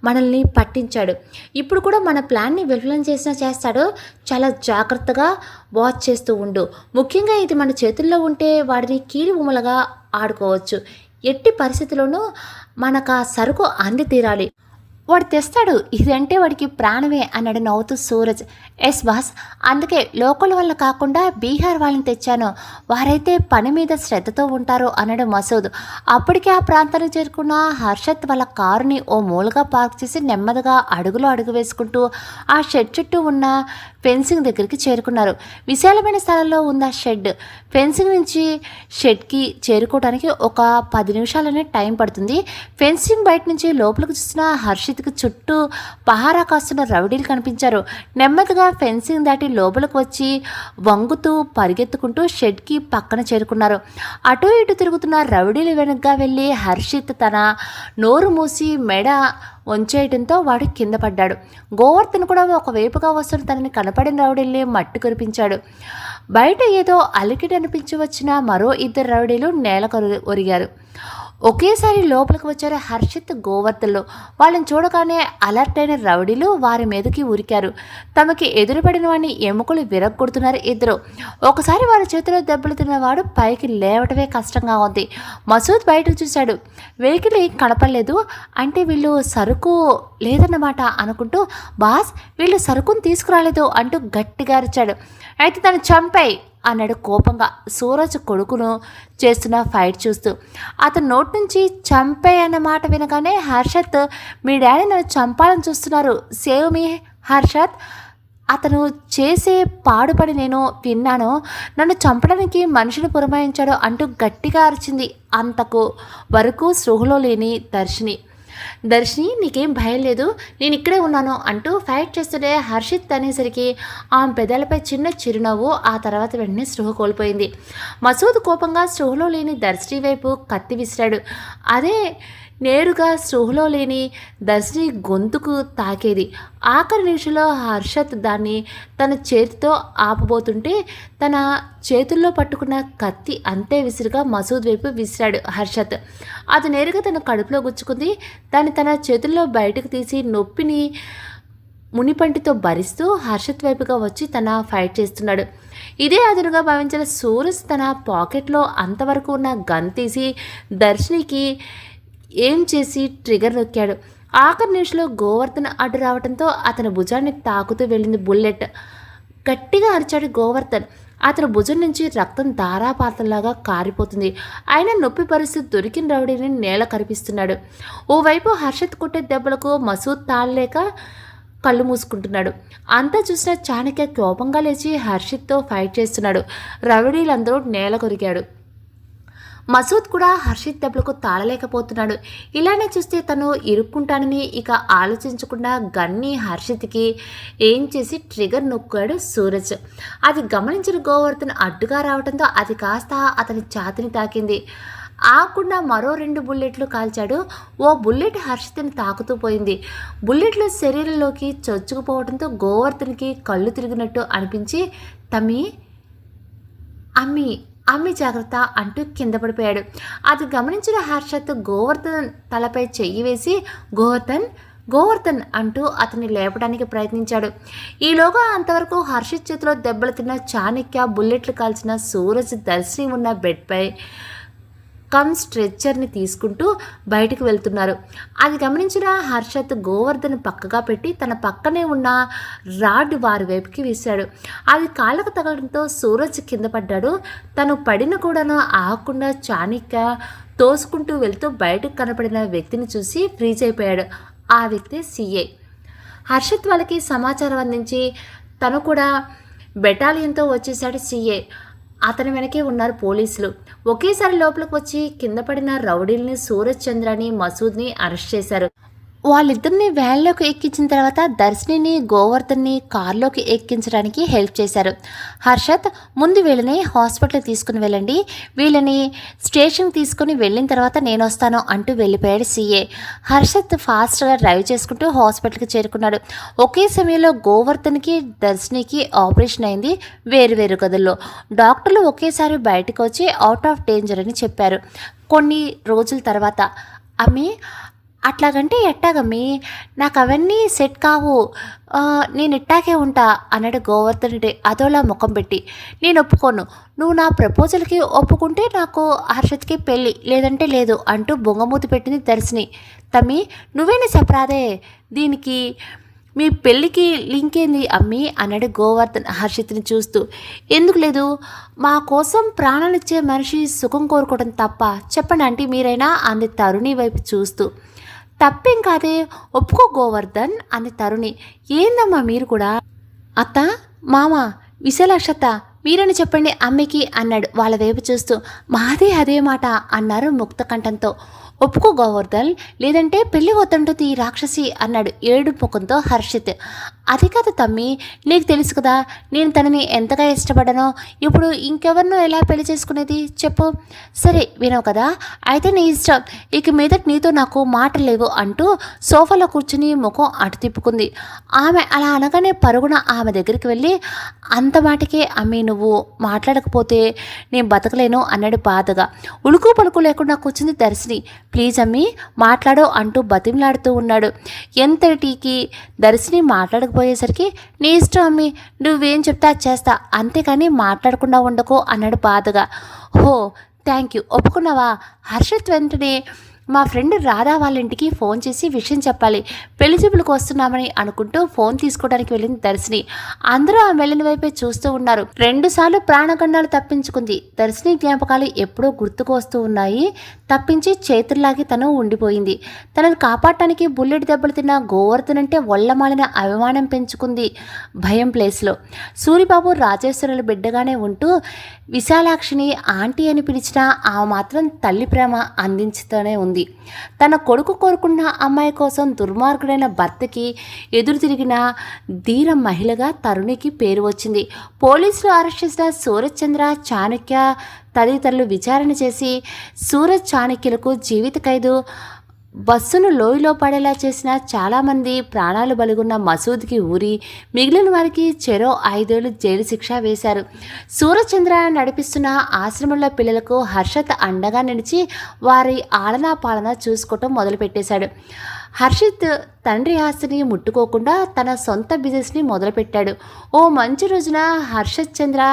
మనల్ని పట్టించాడు. ఇప్పుడు కూడా మన ప్లాన్ని విఫలం చేస్తాడు. చాలా జాగ్రత్తగా వాచ్ చేస్తూ ఉండు. ముఖ్యంగా ఇది మన చేతుల్లో ఉంటే వాడిని కీలు ఉమ్మలుగా ఆడుకోవచ్చు. ఎట్టి పరిస్థితుల్లోనూ మనకు ఆ సరుకు అంది తీరాలి. వాడు తెస్తాడు, ఇదంటే వాడికి ప్రాణమే అన్నాడు నవ్వుతూ సూరజ్. ఎస్ బాస్, అందుకే లోకల్ వల్ల కాకుండా బీహార్ వాళ్ళని తెచ్చాను, వారైతే పని మీద శ్రద్ధతో ఉంటారు అన్నాడు మసూద్. అప్పటికే ఆ ప్రాంతానికి చేరుకున్న హర్షత్ వాళ్ళ కారుని ఓ మూలగా పార్క్ చేసి నెమ్మదిగా అడుగు వేసుకుంటూ ఆ షెడ్ చుట్టూ ఉన్న ఫెన్సింగ్ దగ్గరికి చేరుకున్నారు. విశాలమైన స్థలంలో ఉంది ఆ షెడ్. ఫెన్సింగ్ నుంచి షెడ్కి చేరుకోవడానికి ఒక 10 నిమిషాలనే టైం పడుతుంది. ఫెన్సింగ్ బయట నుంచి లోపలికి చూసిన హర్షిత్కి చుట్టూ పహారా కాస్తున్న రౌడీలు కనిపించారు. నెమ్మదిగా ఫెన్సింగ్ దాటి లోపలికి వచ్చి వంగుతూ పరిగెత్తుకుంటూ షెడ్కి పక్కన చేరుకున్నారు. అటు ఇటు తిరుగుతున్న రౌడీలు వెనక్గా వెళ్ళి హర్షిత్ తన నోరు మూసి మెడ వంచేయడంతో వాడు కింద పడ్డాడు. గోవర్ధన్ కూడా ఒకవైపుగా వస్తున్న తనని కనపడిన రౌడీల్ని మట్టి కురిపించాడు. బయట ఏదో అలికిడి అనిపించి వచ్చిన మరో 2 రౌడీలు నేల ఒరిగారు. ఒకేసారి లోపలికి వచ్చారు హర్షిత్, గోవర్ధన్లు. వాళ్ళని చూడగానే అలర్ట్ అయిన రౌడీలు వారి మీదకి ఉరికారు. తమకి ఎదురుపడిన వాడిని ఎముకలు విరగొడుతున్నారు 2. ఒకసారి వారి చేతిలో దెబ్బలు తిన్నవాడు పైకి లేవటమే కష్టంగా ఉంది. మసూద్ బయటకు చూశాడు. వెహికల్ కనపడలేదు, అంటే వీళ్ళు సరుకు లేదన్నమాట అనుకుంటూ, బాస్ వీళ్ళు సరుకును తీసుకురాలేదు అంటూ గట్టిగా అరిచాడు. అయితే తను చంపాయి అన్నాడు కోపంగా సూరజ్ కొడుకును చేస్తున్న ఫైట్ చూస్తూ. అతని నోటి నుంచి చంపే అన్న మాట వినగానే హర్షత్, మీ డాడీ నన్ను చంపాలని చూస్తున్నారు, సేవ్ మీ హర్షత్, అతను చేసే పాడుపడి నేను విన్నాను, నన్ను చంపడానికి మనిషిని పురమాయించాడు అంటూ గట్టిగా అరిచింది. అంతకు వరకు స్పృహలో లేని దర్శిని నీకేం భయం లేదు, నేను ఇక్కడే ఉన్నాను అంటూ ఫైట్ చేస్తుంటే హర్షిత్ అనేసరికి ఆమె పెదాలపై చిన్న చిరునవ్వు. ఆ తర్వాత వెంటనే స్పృహ కోల్పోయింది. మసూద్ కోపంగా స్పృహలో లేని దర్శిని వైపు కత్తి విసిరాడు. అదే నేరుగా స్పృహలో లేని దర్శిని గొంతుకు తాకేది. ఆఖరి నిమిషంలో హర్షత్ దాన్ని తన చేతితో ఆపబోతుంటే తన చేతుల్లో పట్టుకున్న కత్తి అంతే విసిరుగా మసూద్ వైపు విసిరాడు హర్షత్. అది నేరుగా తన కడుపులో గుచ్చుకుంది. దాన్ని తన చేతుల్లో బయటకు తీసి నొప్పిని మునిపంటితో భరిస్తూ హర్షత్ వైపుగా వచ్చి తన ఫైట్ చేస్తున్నాడు. ఇదే అదునుగా భావించిన సూరజ్ తన పాకెట్లో అంతవరకు ఉన్న గన్ తీసి దర్శినికి ఏం చేసి ట్రిగర్ నొక్కాడు. ఆఖరి నిమిషంలో గోవర్ధన్ అడ్డు రావడంతో అతని భుజాన్ని తాకుతూ వెళ్ళింది బుల్లెట్. గట్టిగా అరిచాడు గోవర్ధన్. అతని భుజం నుంచి రక్తం ధారాపాతంలాగా కారిపోతుంది. అయినా నొప్పి పరిస్థితి దొరికిన రౌడీని నేల కరిపిస్తున్నాడు. ఓవైపు హర్షత్ కొట్టే దెబ్బలకు మసూద్ తాళలేక కళ్ళు మూసుకుంటున్నాడు. అంతా చూసిన చాణక్య కోపంగా లేచి హర్షిత్తో ఫైట్ చేస్తున్నాడు. రౌడీలందరూ నేల కొరికాడు. మసూద్ కూడా హర్షిత్ దెబ్బలకు తాళలేకపోతున్నాడు. ఇలానే చూస్తే తను ఇరుక్కుంటానని ఇక ఆలోచించకుండా గన్ని హర్షిత్కి ఏం చేసి ట్రిగర్ నొక్కాడు సూరజ్. అది గమనించిన గోవర్ధన్ అడ్డుగా రావడంతో అది కాస్త అతని ఛాతిని తాకింది. ఆకుండా మరో 2 బుల్లెట్లు కాల్చాడు. ఓ బుల్లెట్ హర్షిత్ని తాకుతూ పోయింది. బుల్లెట్లు శరీరంలోకి చొచ్చుకుపోవడంతో గోవర్ధన్కి కళ్ళు తిరిగినట్టు అనిపించి అమ్మి జాగ్రత్త అంటూ కింద పడిపోయాడు. అది గమనించిన హర్షత్ గోవర్ధన్ తలపై చెయ్యి వేసి గోవర్ధన్ అంటూ అతన్ని లేపడానికి ప్రయత్నించాడు. ఈలోగా అంతవరకు హర్షిత్ చేతిలో దెబ్బలు తిన్న చాణక్య, బుల్లెట్లు కాల్చిన సూరజ్ దర్శిని ఉన్న బెడ్పై స్ట్రెచ్చర్ని తీసుకుంటూ బయటకు వెళ్తున్నారు. అది గమనించిన హర్షత్ గోవర్ధన్ పక్కగా పెట్టి తన పక్కనే ఉన్న రాడ్ వారి వైపుకి వీశాడు. అది కాళ్ళకు తగలడంతో సూరజ్ కింద పడ్డాడు. తను పడిన కూడాను ఆగకుండా చాణక్య తోసుకుంటూ వెళ్తూ బయటకు కనపడిన వ్యక్తిని చూసి ఫ్రీజ్ అయిపోయాడు. ఆ వ్యక్తి సిఐ. హర్షత్ వాళ్ళకి సమాచారం అందించి తను కూడా బెటాలియన్తో వచ్చేశాడు సిఐ. అతని వెనకే ఉన్నారు పోలీసులు. ఒకేసారి లోపలికి వచ్చి కింద పడిన రౌడీల్ని సూరజ్ చంద్రని మసూద్ని అరెస్ట్ చేశారు. వాళ్ళిద్దరిని వ్యాన్లోకి ఎక్కించిన తర్వాత దర్శిని గోవర్ధన్ని కారులోకి ఎక్కించడానికి హెల్ప్ చేశారు. హర్షత్, ముందు వీళ్ళని హాస్పిటల్కి తీసుకుని వెళ్ళండి, వీళ్ళని స్టేషన్కి తీసుకుని వెళ్ళిన తర్వాత నేను వస్తాను అంటూ వెళ్ళిపోయాడు సీఏ. హర్షత్ ఫాస్ట్గా డ్రైవ్ చేసుకుంటూ హాస్పిటల్కి చేరుకున్నాడు. ఒకే సమయంలో గోవర్ధన్కి దర్శినికి ఆపరేషన్ అయింది. వేరు గదుల్లో డాక్టర్లు ఒకేసారి బయటకు వచ్చి అవుట్ ఆఫ్ డేంజర్ అని చెప్పారు. కొన్ని రోజుల తర్వాత అమ్మి, అట్లాగంటే ఎట్టాగమ్మి, నాకు అవన్నీ సెట్ కావు, నేను ఇట్టాకే ఉంటా అన్నాడు గోవర్ధనుడి అదోలా ముఖం పెట్టి. నేను ఒప్పుకోను, నువ్వు నా ప్రపోజల్కి ఒప్పుకుంటే నాకు హర్షత్కి పెళ్ళి, లేదంటే లేదు అంటూ బొంగమూతి పెట్టింది దర్శిని. తమ్మి, నువ్వేనా చెప్పరాదే, దీనికి మీ పెళ్ళికి లింక్ ఏంది అమ్మి అన్నాడు గోవర్ధన్ హర్షిత్ని చూస్తూ. ఎందుకు లేదు, మా కోసం ప్రాణాలిచ్చే మనిషి సుఖం కోరుకోవడం తప్ప, చెప్పండి ఆంటీ మీరైనా అంది తరుణి వైపు చూస్తూ. తప్పేం కాదే, ఒప్పుకో గోవర్ధన్ అంది తరుణి. ఏందమ్మా మీరు కూడా, అత్త మామ విశాలాక్షత మీరని చెప్పండి అమ్మికి అన్నాడు వాళ్ళ వైపు చూస్తూ. మాదే అదే మాట అన్నారు ముక్త కంఠంతో. ఒప్పుకో గోవర్ధన్, లేదంటే పెళ్ళి వద్దంటుంది ఈ రాక్షసి అన్నాడు ఏడు ముఖంతో హర్షిత్. అది కాదు తమ్మి, నీకు తెలుసు కదా నేను తనని ఎంతగా ఇష్టపడ్డానో, ఇప్పుడు ఇంకెవరినో ఎలా పెళ్లి చేసుకునేది చెప్పు. సరే వినవు కదా, అయితే నీ ఇష్టం, ఇక మీదట నీతో నాకు మాటలు లేవు అంటూ సోఫాలో కూర్చుని ముఖం అటు తిప్పుకుంది. ఆమె అలా అనగానే పరుగున ఆమె దగ్గరికి వెళ్ళి, అంత మాటకే అమ్మి నువ్వు మాట్లాడకపోతే నేను బతకలేను అన్నాడు బాధగా. ఉలుకు పలుకు లేకుండా కూర్చుంది దర్శిని. ప్లీజ్ అమ్మి మాట్లాడు అంటూ బతిమలాడుతూ ఉన్నాడు. ఎంతటికి దర్శిని మాట్లాడకపోయేసరికి, నీ ఇష్టం అమ్మి, నువ్వేం చెప్తా చేస్తా, అంతేకాని మాట్లాడకుండా ఉండకు అన్నాడు బాధగా. హో థ్యాంక్ యూ, ఒప్పుకున్నావా? హర్షత్ వెంటనే మా ఫ్రెండ్ రాధా వాళ్ళ ఇంటికి ఫోన్ చేసి విషయం చెప్పాలి, పెళ్లి చూపులకు వస్తున్నామని అనుకుంటూ ఫోన్ తీసుకోవడానికి వెళ్ళింది దర్శిని. అందరూ ఆ వెళ్ళిన వైపే చూస్తూ ఉన్నారు. 2 సార్లు ప్రాణగండాలు తప్పించుకుంది. దర్శిని జ్ఞాపకాలు ఎప్పుడో గుర్తుకు వస్తూ ఉన్నాయి. తప్పించి చేతుల్లాగి తను ఉండిపోయింది. తనను కాపాడటానికి బుల్లెట్ దెబ్బలు తిన్న గోవర్ధన్ అంటే ఒళ్ళమాలిన అభిమానం పెంచుకుంది భయం ప్లేస్లో. సూరిబాబు రాజేశ్వరుల బిడ్డగానే ఉంటూ విశాలాక్షిని ఆంటీ అని పిలిచినా ఆ మాత్రం తల్లి ప్రేమ అందించుతూనే ఉంది. తన కొడుకు కోరుకున్న అమ్మాయి కోసం దుర్మార్గుడైన భర్తకి ఎదురు తిరిగిన ధీర మహిళగా తరుణికి పేరు వచ్చింది. పోలీసులు అరెస్ట్ చేసిన సూరజ్ చంద్ర, చాణక్య తదితరులు విచారణ చేసి సూరజ్ చాణక్యులకు జీవిత ఖైదు, బస్సును లోయలో పడేలా చేసిన చాలామంది ప్రాణాలు బలిగొన్న మసూద్కి ఊరి మిగిలిన వారికి చెరో 5 ఏళ్లు జైలు శిక్ష వేశారు. సూరచంద్ర నడిపిస్తున్న ఆశ్రమంలో పిల్లలకు హర్షత్ అండగా నిలిచి వారి ఆలనా పాలన చూసుకోవటం మొదలుపెట్టేశాడు. హర్షిత్ తండ్రి ఆస్తిని ముట్టుకోకుండా తన సొంత బిజినెస్ని మొదలుపెట్టాడు. ఓ మంచి రోజున హర్షత్ చంద్ర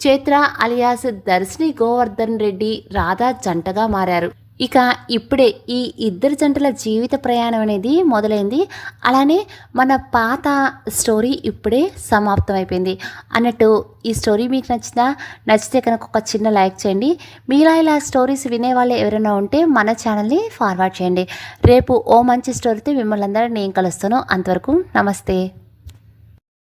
చైత్ర అలియాస్ దర్శిని గోవర్ధన్ రెడ్డి రాధా జంటగా మారారు. ఇక ఇప్పుడే ఈ ఇద్దరు జంటల జీవిత ప్రయాణం అనేది మొదలైంది. అలానే మన పాత స్టోరీ ఇప్పుడే సమాప్తమైపోయింది అన్నట్టు. ఈ స్టోరీ మీకు నచ్చితే కనుక ఒక చిన్న లైక్ చేయండి. మీలా ఇలా స్టోరీస్ వినేవాళ్ళు ఎవరైనా ఉంటే మన ఛానల్ని ఫార్వర్డ్ చేయండి. రేపు ఓ మంచి స్టోరీతో మిమ్మల్ని అందరూ నేను కలుస్తాను. అంతవరకు నమస్తే.